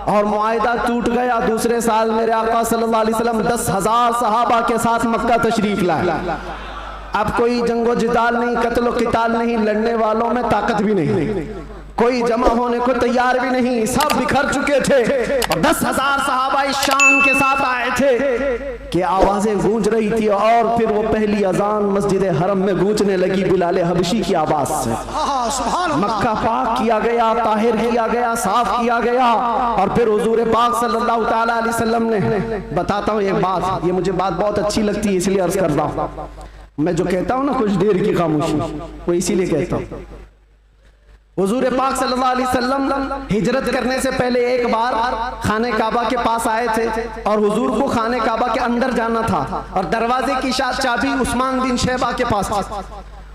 और मुआहिदा टूट गया। दूसरे साल मेरे आका सल्लल्लाहु अलैहि वसल्लम 10,000 सहाबा के साथ मक्का तशरीफ लाए। अब कोई जंगो जिदाल नहीं, कत्लो किताल नहीं, लड़ने वालों में ताकत भी नहीं, कोई जमा होने को तैयार भी नहीं, सब बिखर चुके थे। और 10,000 सहाबा इस शान के साथ आए थे कि आवाजें गूंज रही थी। और फिर वो पहली अजान मस्जिद हरम में गूंजने लगी बिलाल हबशी की आवाज से। मक्का पाक किया गया, ताहिर किया गया, साफ किया गया। और फिर हुजूर पाक सल्लल्लाहु तआला अलैहि वसल्लम ने, बताता हूँ एक बात, ये मुझे बात बहुत अच्छी लगती है इसलिए अर्ज कर रहा हूँ। मैं जो कहता हूँ ना कुछ देर की खामोशी, वो इसीलिए कहता हूँ। हुजूर पाक सल्लल्लाहु अलैहि वसल्लम हिजरत करने से पहले एक बार खाने काबा के पास आए थे, और हुजूर को खाने काबा के अंदर जाना था, और दरवाजे की चाबी उस्मान बिन शैबा के पास थी।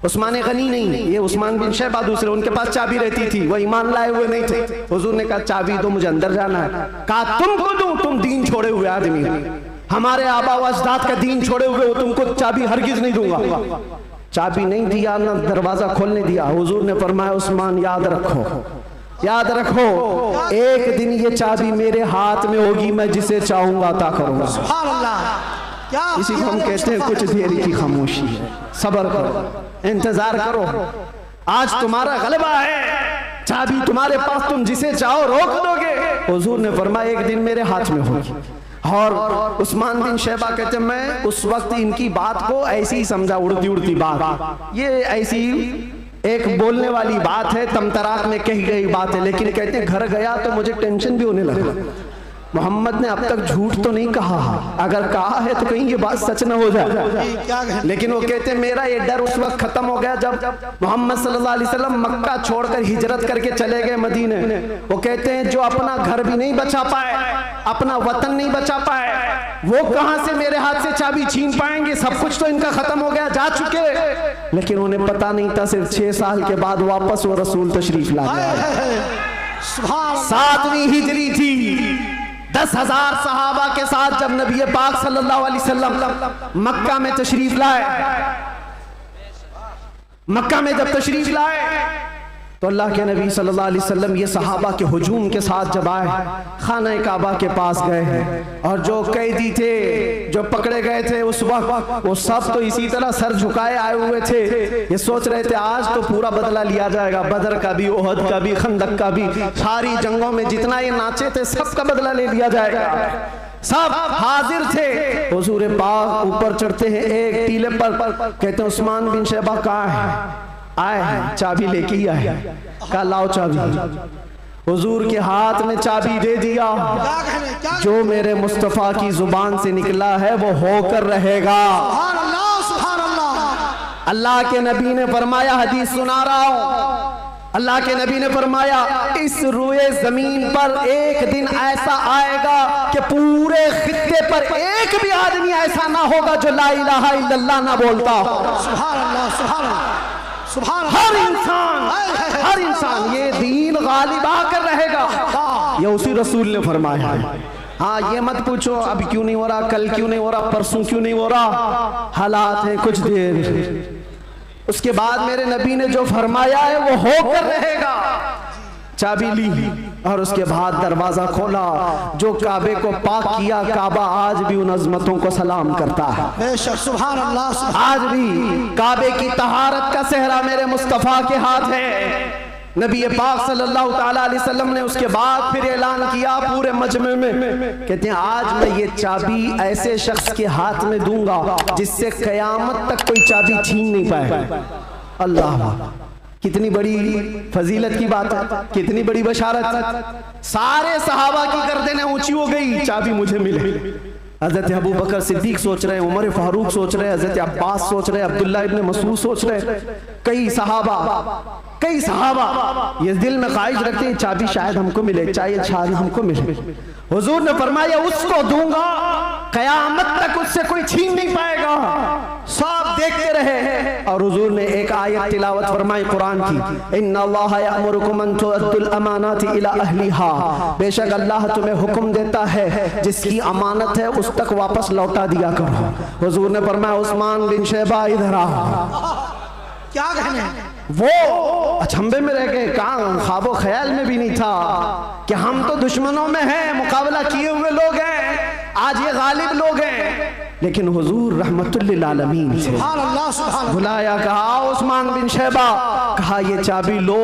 उस्मान गनी नहीं, ये उस्मान बिन शैबा दूसरे, उनके पास चाबी रहती थी, वो ईमान लाए हुए नहीं थे। हुजूर ने कहा चाबी दो, मुझे अंदर जाना है। कहा तुमको दूं, तुम दीन छोड़े हुए आदमी, हमारे आबा व अजदाद का दीन छोड़े हुए हो, तुमको चाबी हरगिज नहीं दूंगा। चाबी नहीं दिया, ना दरवाजा खोलने दिया। हुजूर ने फरमाया उस्मान याद रखो, याद रखो, एक दिन ये चाबी मेरे हाथ में होगी, मैं जिसे चाहूंगा अता करूंगा। सुभान अल्लाह। क्या इसी को हम कहते हैं कुछ देर की खामोशी है। सब्र करो, इंतजार करो, आज तुम्हारा गलबा है, चाबी तुम्हारे पास, तुम जिसे चाहो रोक दोगे। हुजूर ने फरमाया एक दिन मेरे हाथ में होगी। और उस्मान बिन शैबा कहते मैं उस वक्त इनकी बात को ऐसी ही समझा, उड़ती उड़ती बात, ये ऐसी एक बोलने वाली बात है, तमतराक में कही गई बात है, लेकिन कहते हैं घर गया तो मुझे टेंशन भी होने लगा। मोहम्मद ने अब तक झूठ तो नहीं कहा, अगर कहा है तो कहीं ये बात सच न हो जाए। क्या कहने? लेकिन वो कहते हैं मेरा ये डर उस वक्त खत्म हो गया जब मोहम्मद सल्लल्लाहु अलैहि वसल्लम मक्का छोड़कर हिजरत करके चले गए मदीने। वो कहते हैं जो अपना घर भी नहीं बचा पाए, अपना वतन नहीं बचा पाए, वो कहां से मेरे हाथ से चाबी छीन पाएंगे? सब कुछ तो इनका खत्म हो गया, जा चुके। लेकिन उन्हें पता नहीं था सिर्फ 6 साल के बाद वापस वो रसूल तशरीफ ला गए। सुभान अल्लाह। 7वीं हिजरी थी। 10,000 सहाबा के साथ जब नबी पाक सल्लल्लाहु अलैहि वसल्लम मक्का में तशरीफ लाए, मक्का में जब तशरीफ लाए तो अल्लाह के नबी सल्लल्लाहु अलैहि वसल्लम ये सहाबा के हुजूम के साथ जब आए, खाना काबा के पास गए हैं और जो कैदी थे, जो पकड़े गए थे उस वक्त, वो सब तो इसी तरह सर झुकाए आए हुए थे। ये सोच रहे थे आज तो पूरा बदला लिया जाएगा, बदर का भी, ओहद का भी, खंदक का भी, सारी जंगों में जितना ये नाचे थे सबका बदला ले लिया जाएगा। सब हाजिर थे। हुजूर पाक ऊपर चढ़ते हैं एक टीले पर, कहते हैं उस्मान बिन शैबा कहाँ है? आए हैं, चाबी लेके ही आए। कहा लाओ चाबी। हुजूर के हाथ में चाबी दे दिया। क्या कहने? क्या? जो मेरे मुस्तफा की जुबान से निकला है वो होकर रहेगा। सुभान अल्लाह, सुभान अल्लाह। अल्लाह के नबी ने फरमाया, हदीस सुना रहा हूं, अल्लाह के नबी ने फरमाया इस रुए जमीन पर एक दिन ऐसा आएगा कि पूरे खित्ते पर एक भी आदमी ऐसा ना होगा जो ला इलाहा इल्लल्लाह ना बोलता हो। सुभान अल्लाह, सुभान अल्लाह, सुभान अल्लाह। हर इंसान ये दीन गालिब आकर रहेगा, ये उसी रसूल ने फरमाया है। हाँ, ये मत पूछो अब क्यों नहीं हो रहा, कल क्यों नहीं हो रहा, परसों क्यों नहीं हो रहा, हालात है कुछ देर। उसके बाद मेरे नबी ने जो फरमाया है वो होकर रहेगा। चाबी ली और उसके बाद दरवाजा खोला। जो काबे को पाक किया, काबा आज भी उन अजमतों को सलाम करता है। बेशक, सुभान अल्लाह, सुभान। आज भी काबे की तहारत का सेहरा मेरे मुस्तफा के हाथ है। नबी पाक सल्लल्लाहु ताला अलैहि वसल्लम ने उसके बाद फिर ऐलान किया पूरे मजमे में, कहते हैं आज मैं ये चाबी ऐसे शख्स के हाथ में दूंगा जिससे कयामत तक कोई चाबी छीन नहीं पाएगा। अल्लाह, कितनी बड़ी फजीलत की बात है, कितनी बड़ी बशारत। सारे सहाबा की गर्दनें ऊंची हो गई, चाबी मुझे मिले। हजरत अबू बकर सिद्दीक सोच रहे हैं, उमर फारूक सोच रहे हैं, हजरत अब्बास सोच रहे हैं, अब्दुल्ला इब्न मसूद सोच रहे हैं, कई सहाबा ये दिल में ख्वाहिश रखते हैं चाबी शायद हमको मिले, चाहे शायद हमको मिले। हुजूर ने फरमाया उसको दूंगा, कयामत तक उससे कोई छीन नहीं पाएगा। सब देखते रहे और हुजूर ने एक आयत तिलावत फरमाई कुरान की, इन्नल्लाह यअमुरुकुम अन तुअद्दुल अमानाति इला अहलिहा, बेशक अल्लाह तुम्हें हुक्म देता है जिसकी अमानत है उस तक वापस लौटा दिया करो। हुजूर ने फरमाया उस्मान बिन शैबा इधर आओ। क्या कहने? वो अचंभे में रह गए, कहाँ ख्वाबो ख्याल में भी नहीं था कि हम तो दुश्मनों में हैं, मुकाबला किए हुए लोग हैं, आज ये गालिब लोग हैं। लेकिन हुजूर रहमतुल लिल आलमीन थे। सुभान अल्लाह, सुभान अल्लाह। बुलाया, कहा उस्मान बिन शैबा, कहा ये चाबी लो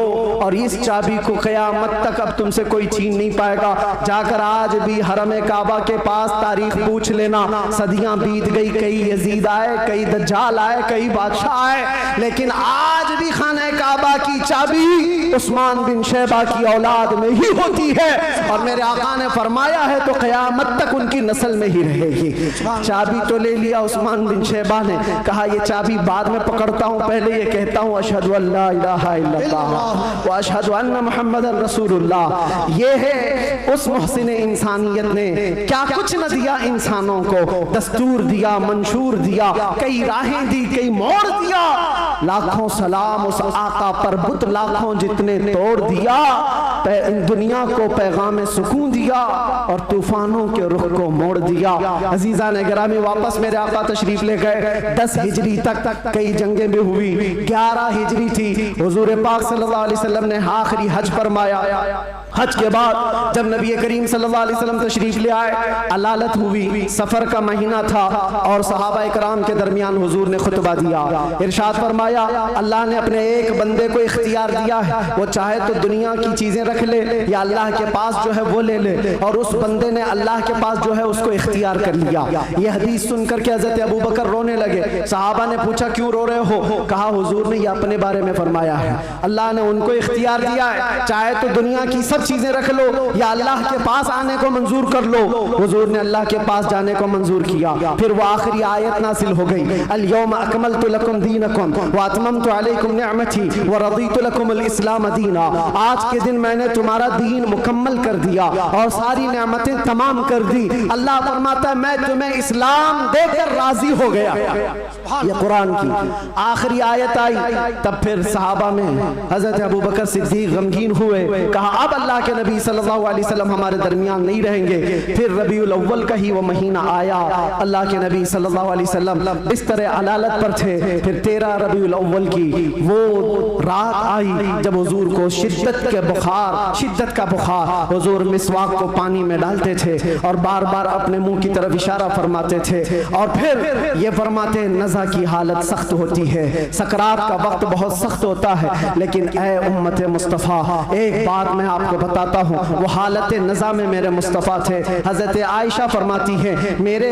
और इस चाबी को कयामत तक अब तुमसे कोई छीन नहीं पाएगा। जाकर आज भी हरम काबा के पास तारीख पूछ लेना, सदियां बीत गई, कई यजीद आए, कई दज्जाल आए, कई बादशाह आए, लेकिन आज भी खाना काबा की चाबी उस्मान बिन शैबा की औलाद में ही होती है। और मेरे आका ने फरमाया है तो कयामत तक उनकी नस्ल में ही रहेगी। चाबी तो ले लिया उस्मान बिन शैबा ने, कहा ये चाबी बाद में पकड़ता हूँ, पहले ये कहता हूँ अशहदु अल्ला इलाहा इल्लल्लाह व अशहदु अन्ना मुहम्मदन रसूलुल्लाह। ये है उस मुहसिन इंसानियत ने क्या कुछ न दिया इंसानों को, दस्तूर दिया, मंशूर दिया, कई राहें दी, कई मोड़ दिया। लाखों सलाम उस आका पर, बुत लाखों जितने तोड़ दिया, दुनिया को पैगाम सुकून दिया और तूफानों के रुख को मोड़ दिया। अजीजा ने गिरामी वापस मेरे आका तशरीफ ले गए। 10 हिजरी तक कई जंगें भी हुई, 11 हिजरी थी। हुजूर पाक सल्लल्लाहु अलैहि वसल्लम ने आखिरी हज फरमाया। हज के बाद जब नबी करीम सल्लल्लाहु अलैहि वसल्लम तशरीफ ले आए, अलालत हुई, सफर का महीना था और सहाबा इकराम के दरमियान हुजूर ने खुतबा दिया। इरशाद फरमाया, अल्लाह ने अपने एक बंदे को इख्तियार दिया है, वो चाहे तो दुनिया की चीजें रख ले या अल्लाह के पास जो है वो ले ले, और उस बंदे ने अल्लाह के पास जो है उसको इख्तियार कर लिया। ये हदीस सुनकर के हजरत अबू बकर रोने लगे। सहाबा ने पूछा, क्यों रो रहे हो? कहा, हुजूर ने ये अपने बारे में फरमाया है, अल्लाह ने उनको इख्तियार दिया है, चाहे तो दुनिया की सब चीजें रख लो या अल्लाह के पास आने को मंजूर कर लो। हुजूर ने अल्लाह के पास जाने को मंजूर किया। फिर वो आखिरी आयत नासिल हो गई, अल यौमा अकमलतु लकुम दीनकुम व अतममतु अलैकुम निअमती व रदीतु लकुमुल इस्लाम दीना। आज के दिन मैंने तुम्हारा दीन मुकम्मल कर दिया और सारी नेमतें तमाम कर दी। अल्लाह फरमाता है, मैं तुम्हें इस्लाम देकर राजी हो गया। ये कुरान की आखिरी आयत आई। तब फिर सहाबा में हजरत अबू बकर सिद्दीक गमगीन हुए, कहा अब अल्लाह के नबी सल्लल्लाहु अलैहि वसल्लम हमारे दरमियान नहीं रहेंगे। फिर रबीउल अव्वल का ही वो महीना आया, अल्लाह के नबी सल्लल्लाहु अलैहि वसल्लम बिस्तर अलालत पर थे। फिर 13 रबीउल अव्वल की वो रात आई जब हुजूर को शिद्दत का बुखार, हुजूर मिसवाक को पानी में डालते थे और बार बार अपने मुंह की तरफ इशारा फरमाते थे और फिर ये फरमाते, नज़ा की हालत सख्त होती है, सकरात का वक्त बहुत सख्त होता है, लेकिन ए उम्मत मुस्तफ़ा, एक बात मैं आपको बताता हूँ, वो हालत नज़ा में मेरे मुस्तफ़ा थे। हजरत आयशा फरमाती है, मेरे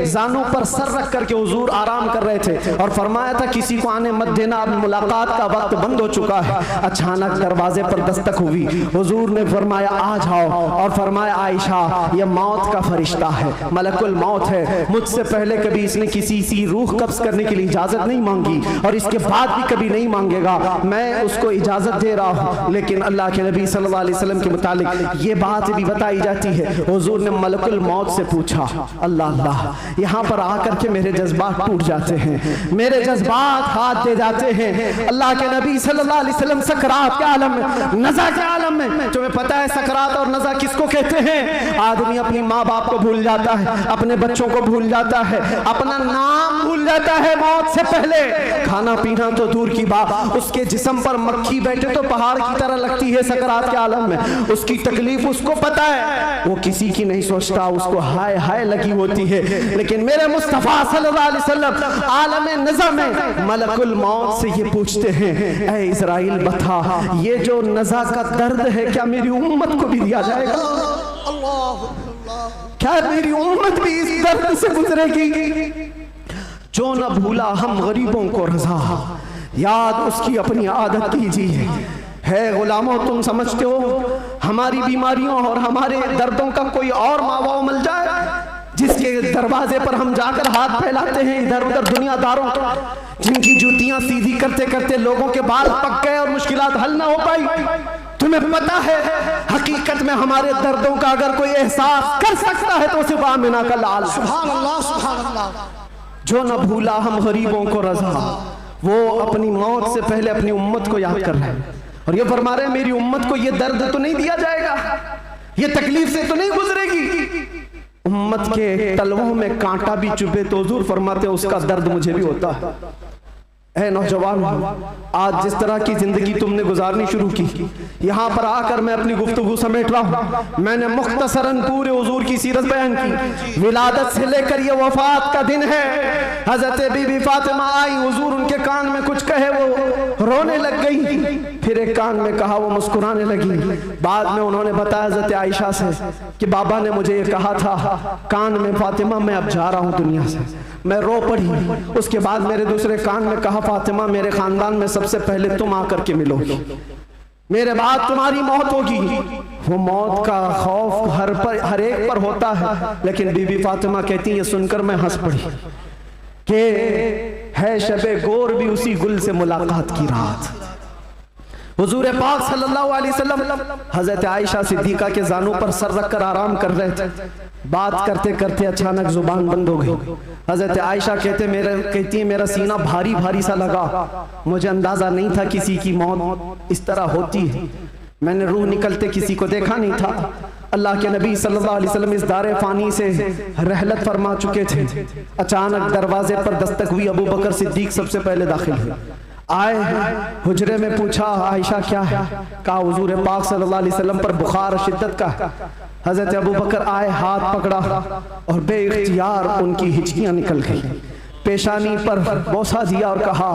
जानों पर सर रख करके हुजूर आराम कर रहे थे और फरमाया था किसी को आने मत देना, अब मुलाकात का वक्त बंद हो चुका है। अचानक दरवाजे पर दस्तक हुई, हुजूर ने फरमाया आ जाओ और फरमाया आयशा, ये मौत का फरिश्ता है, मलकुल मौत है, मुझसे पहले कभी इसने किसी की रूह कब्ज करने के लिए इजाजत नहीं मांगी और इसके बाद भी कभी नहीं मांगेगा, मैं उसको इजाजत दे रहा हूँ। लेकिन अल्लाह के नबी सल्लल्लाहु अलैहि वसल्लम के मुतालिक ये बात भी बताई जाती है, हुजूर ने मलकुल मौत से पूछा, अल्लाह अल्लाह, यहाँ पर आकर के मेरे जज्बात टूट जाते हैं, मेरे जज्बात हाथ दे जाते हैं। अल्लाह के नबी सल्लल्लाहु अलैहि वसल्लम सकरात के आलम में, नज़ा के आलम में, तुम्हें पता है सकरात और नज़ा किसको कहते हैं? आदमी अपनी माँ बाप को भूल जाता है, अपने बच्चों को भूल जाता है, अपना नाम भूल जाता है मौत से पहले, खाना पीना तो दूर की बात, उसके जिस्म पर मक्खी बैठे तो पहाड़ की तरह लगती है सकरात के आलम में, उसकी तकलीफ उसको पता है, वो किसी की नहीं सोचता, उसको हाय हाय लगी होती है। लेकिन मेरे मुस्तफा सल्लल्लाहु अलैहि वसल्लम आलम नज़ा में मलकुल मौत से ये पूछते हैं, ऐ इज़राइल बता, ये जो नज़ा का दर्द है क्या मेरी उम्मत को भी दिया जाएगा? क्या मेरी उम्मत भी इस दर्द से गुजरेगी? जो न भूला हम गरीबों को रज़ा, याद उसकी अपनी आदत कीजिए। है गुलामों, तुम समझते हो हमारी बीमारियों और हमारे दर्दों का कोई और मावा मिल जाए जिसके दरवाजे पर हम जाकर हाथ फैलाते हैं इधर उधर दुनियादारों का, जिनकी जूतियां सीधी करते करते लोगों के बाल पक गए और मुश्किलात हल ना हो पाई? तुम्हें पता है हकीकत में हमारे दर्दों का अगर कोई एहसास कर सकता है तो सिर्फ आमिना का लाल। सुभान अल्लाह, सुभान अल्लाह। जो न भूला हम गरीबों को रज़ा, वो अपनी मौत से पहले अपनी उम्मत को याद कर रहे हैं और ये फरमा रहे हैं मेरी उम्मत को ये दर्द तो नहीं दिया जाएगा, ये तकलीफ से तो नहीं गुजरेगी। उम्मत के तलवों में कांटा भी चुभे तो हुजूर फरमाते उसका दर्द मुझे भी होता है। ऐ नौजवान, आज जिस तरह की जिंदगी तुमने गुजारनी शुरू की, यहाँ पर आकर मैं अपनी गुफ्तगू समेट रहा हूँ। मैंने मुख्तसरन पूरे हुजूर की सीरत बयान की। विलादत से लेकर ये वफात का दिन है, हजरत बीबी फातिमा आई, हुजूर उनके कान में कुछ कहे, वो रोने लग गई, फिर एक कान में कहा, वो मुस्कुराने लगी। बाद में उन्होंने बताया हजरत आयशा से कि बाबा ने मुझे ये कहा था कान में, फातिमा मैं अब जा रहा हूँ दुनिया से। मैं रो पड़ी। उसके बाद मेरे दूसरे कान में कहा, फातिमा मेरे खानदान में सबसे पहले तुम आकर के मिलोगी, मेरे बाद तुम्हारी मौत होगी। वो मौत का खौफ हर एक पर होता है, लेकिन बीबी फातिमा कहती है सुनकर मैं हंस पड़ी कि है शबे गोर भी उसी गुल से मुलाकात की रात। हुजूर पाक सल्लल्लाहु अलैहि वसल्लम हजरत आयशा सिद्दीका के जानों पर सर रखकर आराम कर रहे थे। बात करते करते अचानक जुबान बंद हो गई। हजरत आयशा कहती है मेरा सीना भारी भारी सा लगा, मुझे अंदाजा नहीं था किसी की मौत इस तरह होती है। मैंने रूह निकलते किसी को देखा नहीं था। अल्लाह के नबी सल्लल्लाहु अलैहि वसल्लम इस दारे फानी से रहलत फरमा चुके थे। अचानक दरवाजे पर दस्तक हुई। अबू बकर सिद्दीक सबसे पहले दाखिल हुए। आए हुजरे में पूछा आयशा क्या है? कहा हुजूर पाक सल्लल्लाहु अलैहि वसल्लम पर बुखार शिद्दत का। हजरत अबू बकर आए, हाथ पकड़ा और बेइख्तियार उनकी हिचकियां निकल गई, पेशानी पर बोसा दिया और कहा,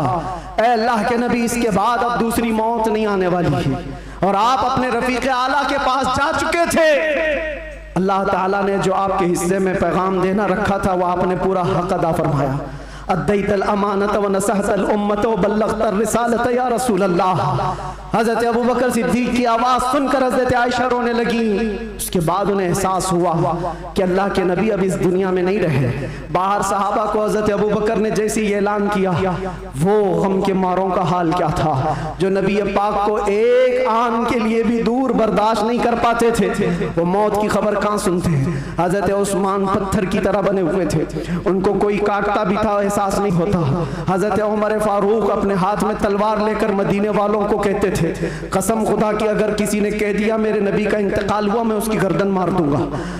ऐ अल्लाह के नबी, इसके बाद अब दूसरी मौत नहीं आने वाली है और आप अपने रफीक आला के पास जा चुके थे। अल्लाह ताला ने जो आपके हिस्से में पैगाम देना रखा था वह आपने पूरा हक अदा फरमाया। अद्दैतल अमानत व नसहतल उम्मत व बल्लगतर रिसालत या रसूल अल्लाह। हजरत अबू बकर सिद्दीक की आवाज़ सुनकर हजरत आयशा रोने लगी। उसके बाद उन्हें एहसास हुआ कि अल्लाह के नबी अब इस दुनिया में नहीं रहे। बाहर सहाबा को हजरत अबू बकर ने जैसे ही ऐलान किया, वो गम के मारों का हाल क्या था जो नबी पाक को एक आन के लिए भी दूर बर्दाश्त नहीं कर पाते थे। वो मौत की खबर कहाँ सुनते हैं? हजरत उस्मान पत्थर की तरह बने हुए थे, उनको कोई काटता भी था एहसास नहीं होता। हजरत उमर फारूक अपने हाथ में तलवार लेकर मदीने वालों को कहते थे, कसम खुदा की अगर किसी ने कह दिया मेरे नबी का इंतकाल हुआ, मैं उसकी गर्दन मार दूंगा।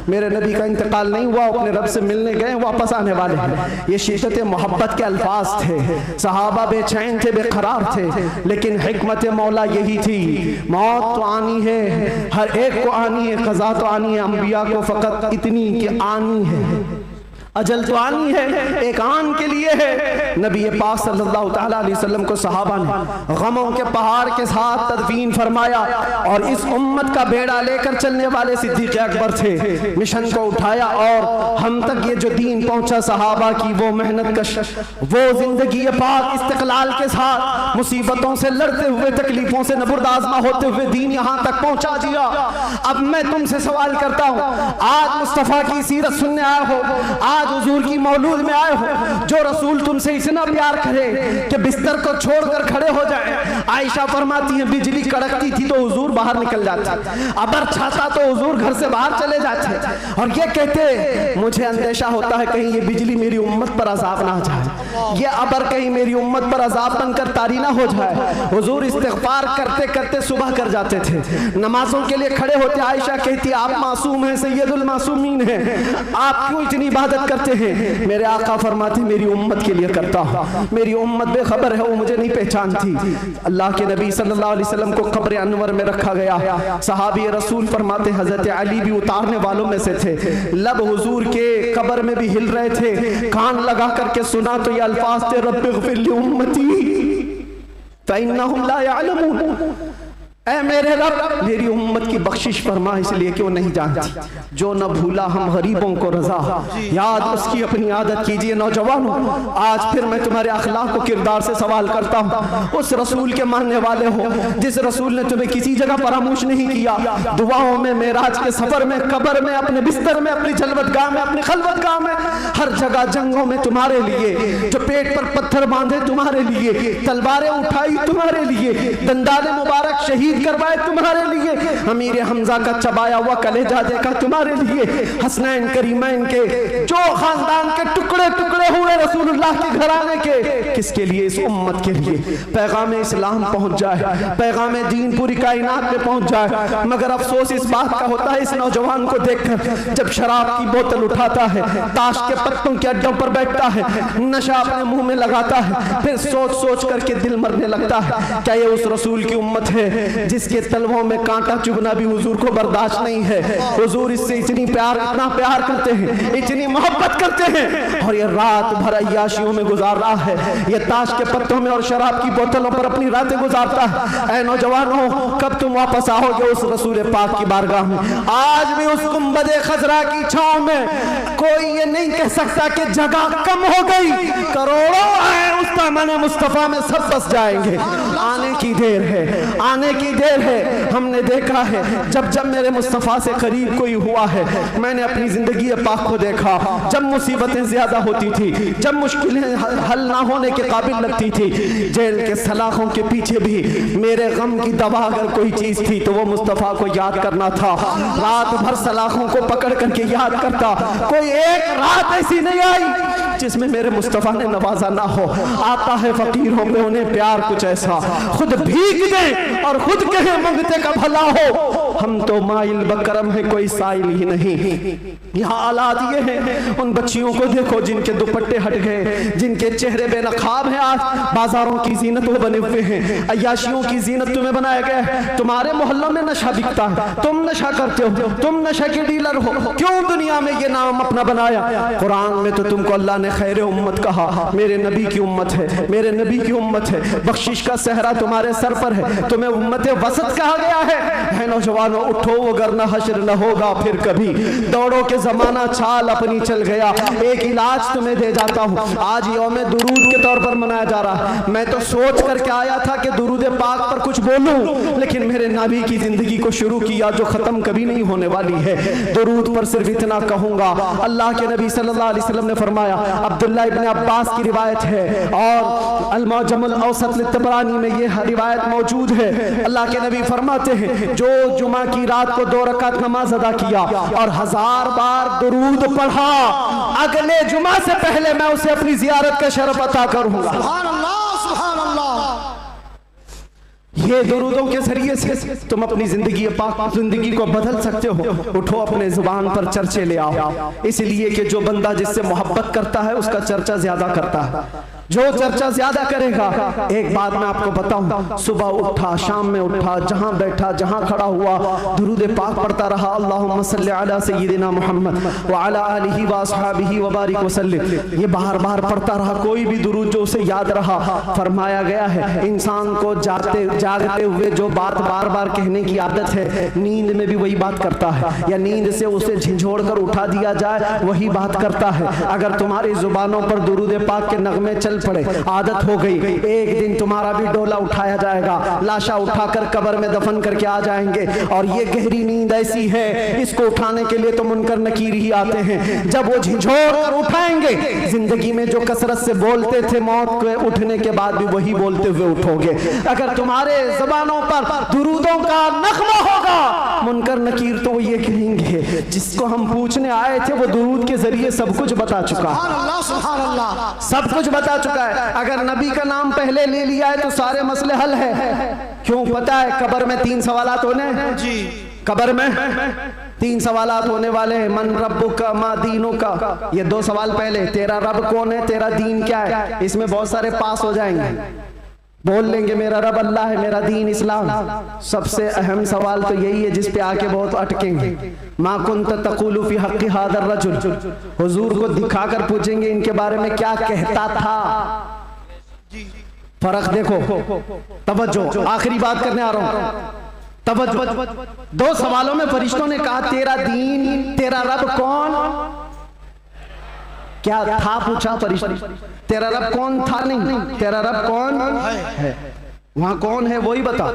मेरे नबी का इंतकाल नहीं हुआ, अपने रब से मिलने गए, वापस आने वाले हैं। ये शिद्दत मोहब्बत के अल्फाज थे। सहाबा बेचैन थे, बेकरार थे, लेकिन हिकमत मौला यही थी, मौत तो आनी है, हर एक को आनी है, क़ज़ा तो आनी है, अंबिया को फकत इतनी कि आनी है, अजल तो आनी है, एक आन के लिए है। नबी पाक सल्लल्लाहु ताला अलैहि वसल्लम को सहाबा ने गमों के पहाड़ के साथ तदफीन फरमाया और इस उम्मत का बेड़ा लेकर चलने वाले सिद्दीक़ अकबर थे। मिशन को उठाया और हम तक ये जो दीन पहुंचा, सहाबा की वो मेहनत कश, वो जिंदगी पाक इस्तिक़लाल के साथ मुसीबतों से लड़ते हुए, तकलीफों से नबुर्दाज़मा होते हुए दीन यहाँ तक पहुंचा दिया। अब मैं तुमसे सवाल करता हूँ, आज मुस्तफ़ा की सीरत सुनने आए हो, आज हुजूर की मौलूद में आए हो, जो रसूल तुमसे इतना प्यार करे कि बिस्तर को छोड़कर खड़े हो जाए। आयशा फरमाती है बिजली कड़कती थी तो हुजूर बाहर निकल जाते, अबर छाता तो हुजूर घर से बाहर चले जाते और ये कहते मुझे अंदेशा होता है कहीं ये बिजली मेरी उम्मत पर अजाब ना आ जाए, ये अबर कहीं मेरी उम्मत पर अजाब बनकर तारी ना हो जाए। हुजूर इस्तिग़फ़ार करते करते सुबह कर जाते थे, नमाजों के लिए खड़े होते। आयशा कहती आप मासूम हैं, सैयदुल मासूमीन हैं, आप क्यों इतनी इबादत करते हैं? मेरे आका फरमाते मेरी उम्मत के लिए करता हूँ, मेरी उम्मत बेखबर है, वो मुझे नहीं पहचानती। अल्लाह के नबी सल्लल्लाहु अलैहि वसल्लम को कब्र अनवर में रखा गया। सहाबी रसूल फरमाते हजरत अली भी उतारने वालों में से थे। लब हुजूर के कब्र में भी हिल रहे थे, कान लगा करके सुना तो ये अल्फाज थे, रब्बिग़फ़िर ली उम्मती फ़इन्नहुम ला यअलमून। ऐ मेरे रब मेरी उम्मत की बख्शिश फरमा, इसलिए कि वो नहीं जानती। जो न भूला हम गरीबों को रजा, याद उसकी अपनी आदत कीजिए। नौजवानों, आज फिर मैं तुम्हारे अखलाक को किरदार से सवाल करता हूँ। उस रसूल के मानने वाले हो जिस रसूल ने तुम्हें किसी जगह फरामोश नहीं किया, दुआओं में, मेराज के सफर में, कब्र में, अपने बिस्तर में, अपनी जलवतगाह में, अपनी खलवतगाह में, हर जगह जंगों में तुम्हारे लिए, जो पेट पर पत्थर बांधे तुम्हारे लिए, तलवारें उठाई तुम्हारे लिए, दंदाले मुबारक शहीद करवाए तुम्हारे लिए, अमीर हमजा का चबाया हुआ कलेजा देखा तुम्हारे लिए, हसनैन करीमैन के जो खानदान के टुकड़े टुकड़े हुए रसूलुल्लाह के घराने के, किसके लिए? इस उम्मत के लिए पैगाम इस्लाम पहुंच जाए, पैगाम दीन पूरी कायनात में पहुंच जाए। मगर अफसोस इस बात का होता है, इस नौजवान को देखकर जब शराब की बोतल उठाता है, ताश के पत्तों के अड्डों पर बैठता है, नशा अपने मुंह में लगाता है, फिर सोच सोच करके दिल मरने लगता है। क्या ये उस रसूल की उम्मत है जिसके तलवों में कांटा चुभना भी हुजूर को बर्दाश्त नहीं है? हुजूर इससे इतनी प्यार, इतना प्यार करते हैं, इतनी मोहब्बत करते हैं, और ये रात भर अय्याशियों में गुजार रहा है, ये ताश के पत्तों में और शराब की बोतलों पर अपनी रातें गुजारता है। ऐ नौजवानों, कब तुम वापस आओगे उस रसूल पाक की बारगाह में? आज भी उस गुंबदे खजरा की छांव में कोई ये नहीं कह सकता कि जगह कम हो गई, करोड़ों आए उस दामन मुस्तफा में सब बस जाएंगे। आने की देर है, आने की देर है। हमने देखा है जब जब मेरे मुस्तफ़ा से करीब कोई हुआ है, मैंने अपनी जिंदगी पाक को देखा। जब मुसीबतें ज्यादा होती थी, जब मुश्किलें हल ना होने के काबिल लगती थी, जेल के सलाखों के पीछे भी मेरे गम की दवा अगर कोई चीज थी तो वो मुस्तफ़ा को याद करना था। रात भर सलाखों को पकड़ करके याद करता। कोई एक रात ऐसी नहीं आई जिसमें मेरे मुस्तफ़ा ने नवाजा ना हो। आता है फकीरों में उन्हें प्यार कुछ ऐसा, खुद भीग दे और खुद कहे मंगते का भला हो। हम तो माइल बकरम है, कोई साइल ही नहीं। यहाँ हालात ये हैं, उन बच्चियों को देखो जिनके दुपट्टे हट गए, जिनके चेहरे बेनकाब हैं, आज बाजारों की जीनत वो बने हुए हैं, अय्याशियों की जीनत तुम्हें बनाया गया है। तुम्हारे मोहल्लों में नशा बिकता है, तुम नशा करते हो, तुम नशा के डीलर हो। क्यों दुनिया में ये नाम अपना बनाया? कुरान में तो तुमको अल्लाह ने खैर उम्मत कहा, मेरे नबी की उम्मत है, मेरे नबी की उम्मत है, बख्शिश का सहरा तुम्हारे सर पर है, तुम्हें उम्मत वसत कहा गया है। नौजवानों उठो, वरना हश्र न होगा फिर कभी, दौड़ो के जमाना चाल अपनी चल गया। एक इलाज तुम्हें दे जाता हूँ, आज यौम दुरूद के तौर पर मनाया जा रहा है। मैं तो सोच करके आया था कि दुरूद पाक पर कुछ बोलूं, लेकिन मेरे नबी की जिंदगी को शुरू किया जो खत्म कभी नहीं होने वाली है। दुरूद पर सिर्फ इतना कहूंगा, अल्लाह के नबी सल्लल्लाहु अलैहि वसल्लम ने फरमाया, अब्दुल्ला इब्न अब्बास की रिवायत है और अल-मुअज्जमुल औसत लित-तबरानी में यह रिवायत मौजूद है। अल्लाह के नबी फरमाते हैं, जो जुमा की रात को 2 रकात नमाज अदा किया और 1000 बार दुरूद पढ़ा, अगले जुमा से पहले मैं उसे अपनी जियारत का शरफ अता करूंगा। सुभान अल्लाह, सुभान अल्लाह। ये दुरूदों के जरिए से तुम अपनी जिंदगी को बदल सकते हो। उठो, अपने जुबान पर चर्चे ले आओ, इसलिए कि जो बंदा जिससे मोहब्बत करता है उसका चर्चा ज्यादा करता है। जो चर्चा ज्यादा करेगा, एक बात मैं आपको बताऊं, सुबह उठा, शाम में उठा, जहां बैठा, जहां खड़ा हुआ, दुरूद पाक पढ़ता रहा, अल्लाहुम्मा सल्ली अला सय्यिदिना मुहम्मद व अला आलिहि व अस्हाबिहि व बारिक वसल्लिम, ये बार बार पढ़ता रहा। कोई भी दुरूद जो उसे याद रहा, फरमाया गया है इंसान को जागते हुए जो बात बार बार कहने की आदत है, नींद में भी वही बात करता है, या नींद से उसे झिझोड़ कर उठा दिया जाए वही बात करता है। अगर तुम्हारी जुबानों पर दुरूद पाक के नगमे चल पड़े, आदत हो गई, एक दिन तुम्हारा भी डोला उठाया जाएगा, लाशा उठाकर कब्र में दफन करके आ जाएंगे। और ये गहरी नींद ऐसी है, इसको उठाने के लिए तो मुनकर नकीर ही आते हैं। जब वो झिझोड़ कर उठाएंगे, जिंदगी में जो कसरत से बोलते थे, मौत के उठने के बाद भी वही बोलते हुए उठोगे। अगर तुम्हारे ज़बानों पर दुरूदों का नगमा होगा, मुनकर नकीर तो वो ये कहेंगे, जिसको हम पूछने आए थे वो दुरूद के जरिए सब कुछ बता चुका, सुभान अल्लाह, सुभान अल्लाह। सब कुछ बता चुका है। अगर नबी का नाम पहले ले लिया है तो सारे मसले हल है। क्यों? पता है कब्र में 3 सवालात होने हैं जी। कब्र में 3 सवालात होने वाले हैं, मन रब्बुका मा दीनुका। ये 2 सवाल पहले, तेरा रब कौन है, तेरा दीन क्या है। इसमें बहुत सारे पास हो जाएंगे, बोल लेंगे मेरा रब अल्लाह है, मेरा दीन इस्लाम। सबसे अहम सवाल तो यही है जिस पे आके बहुत अटकेंगे, मा कुंत तक़ूलु फी हक़्क़ि हाज़ा रजुल। हुजूर को दिखाकर पूछेंगे इनके बारे में क्या कहता था। फर्क देखो, तवज्जो, आखिरी बात करने आ रहा हूं, तवज्जो। 2 सवालों में फरिश्तों ने कहा तेरा दीन, तेरा रब कौन, क्या था पूछा फरिश्ते, तेरा रब कौन था नहीं, तेरा रब कौन है, वहां कौन है वही बता।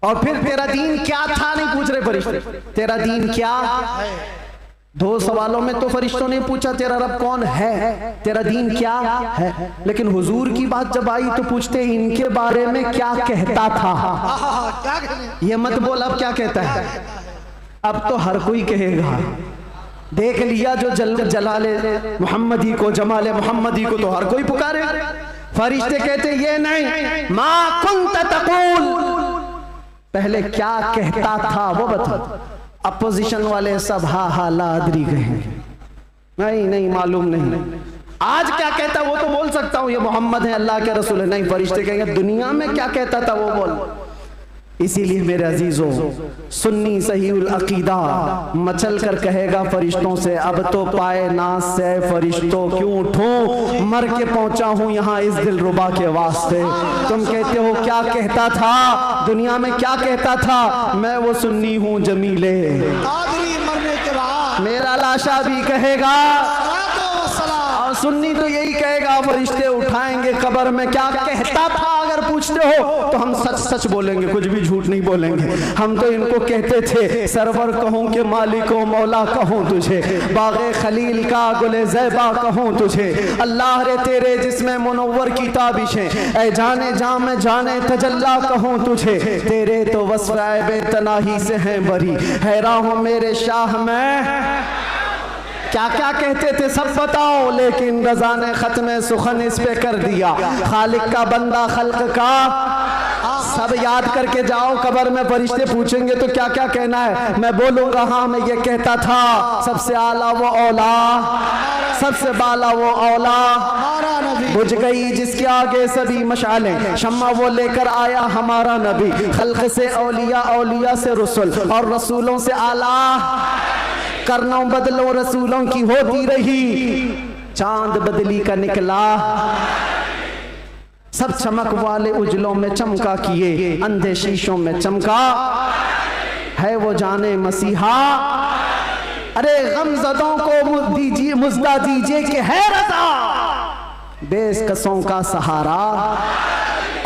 और फिर तेरा दीन क्या था नहीं पूछ रहे फरिश्ते, तेरा दीन क्या है। 2 सवालों में तो फरिश्तों ने पूछा तेरा रब कौन है, तेरा दीन क्या है, लेकिन हुजूर की बात जब आई तो पूछते इनके बारे में क्या कहता था। ये मत बोल अब क्या कहता है, अब तो हर कोई कहेगा। देख लिया जो जलाले मोहम्मदी को, जमाले मोहम्मदी को तो हर कोई पुकारे। फरिश्ते कहते ये नहीं, मा कुंत तक़ूल, पहले क्या कहता था वो बता। अपोजिशन वाले सब हा ला अदरी कहेंगे, नहीं मालूम नहीं। आज क्या कहता वो तो बोल सकता हूँ, ये मोहम्मद है, अल्लाह के रसूल है। नहीं, फरिश्ते कहेंगे दुनिया में क्या कहता था वो बोल। इसीलिए मेरे अजीजों, सुन्नी सहीउल अकीदा मचल कर कहेगा फरिश्तों से, अब तो पाए नाज से फरिश्तों क्यों उठूं, मर के पहुंचा हूं यहाँ इस दिलरुबा के वास्ते। तुम कहते हो क्या कहता था, दुनिया में क्या कहता था, मैं वो सुन्नी हूँ जमीले, मरने के बाद मेरा लाशा भी कहेगा, और सुन्नी तो यही कहेगा, फरिश्ते उठाएंगे कब्र में क्या कहता था। अगर पूछते हो तो हम सच सच बोलेंगे, कुछ भी झूठ नहीं बोलेंगे। हम तो इनको कहते थे सरवर कहूँ के मालिको मौला कहूँ तुझे, बाग़े खलील का गुले ज़ैबा कहूँ तुझे, अल्लाह रे तेरे जिसमें मुनव्वर की ताबिशें, ऐ जाने जाम में जाने तजल्ला कहूँ तुझे, तेरे तो वस्फ़ ऐबे तनाही से हैं बरी, हैरान हूँ मेरे शाह में। क्या क्या कहते थे सब बताओ, लेकिन रज़ा ने ख़त्म सुखन इस पे कर दिया, खालिक का बंदा खल्क का सब याद करके जाओ, कब्र में फरिश्ते पूछेंगे तो क्या क्या कहना है। मैं बोलूंगा हाँ मैं ये कहता था, सबसे आला वो औला, सबसे बाला वो औला, हमारा नबी बुझ गई जिसके आगे सभी मशालें, शम्मा वो लेकर आया हमारा नबी। खल्क से औलिया, औलिया से रसूल, और रसूलों से आला। करनों बदलो रसूलों की होती रही, चांद बदली का निकला। सब चमक वाले उजलों में चमका किए, अंधे शीशों में चमका है वो जाने मसीहा। अरे गमज़दों को दीजिए, मुज़्दा दीजिए कि है रज़ा, बेकसों का सहारा।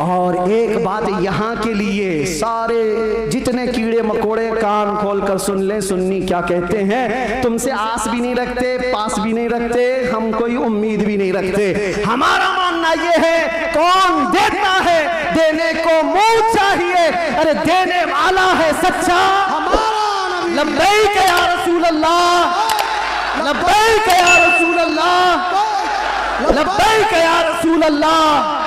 और एक बात यहाँ के लिए, सारे जितने कीड़े मकोड़े कान खोलकर सुन ले, सुन्नी क्या कहते हैं। तुमसे आस भी नहीं रखते, पास भी नहीं रखते, हम कोई उम्मीद भी नहीं रखते। हमारा मानना ये है कौन देता है, देने को मुंह चाहिए। अरे देने वाला है सच्चा हमारा नबी लब्बैक या रसूल अल्लाह, लब्बैक या रसूल अल्लाह, लब्बैक या रसूल अल्लाह।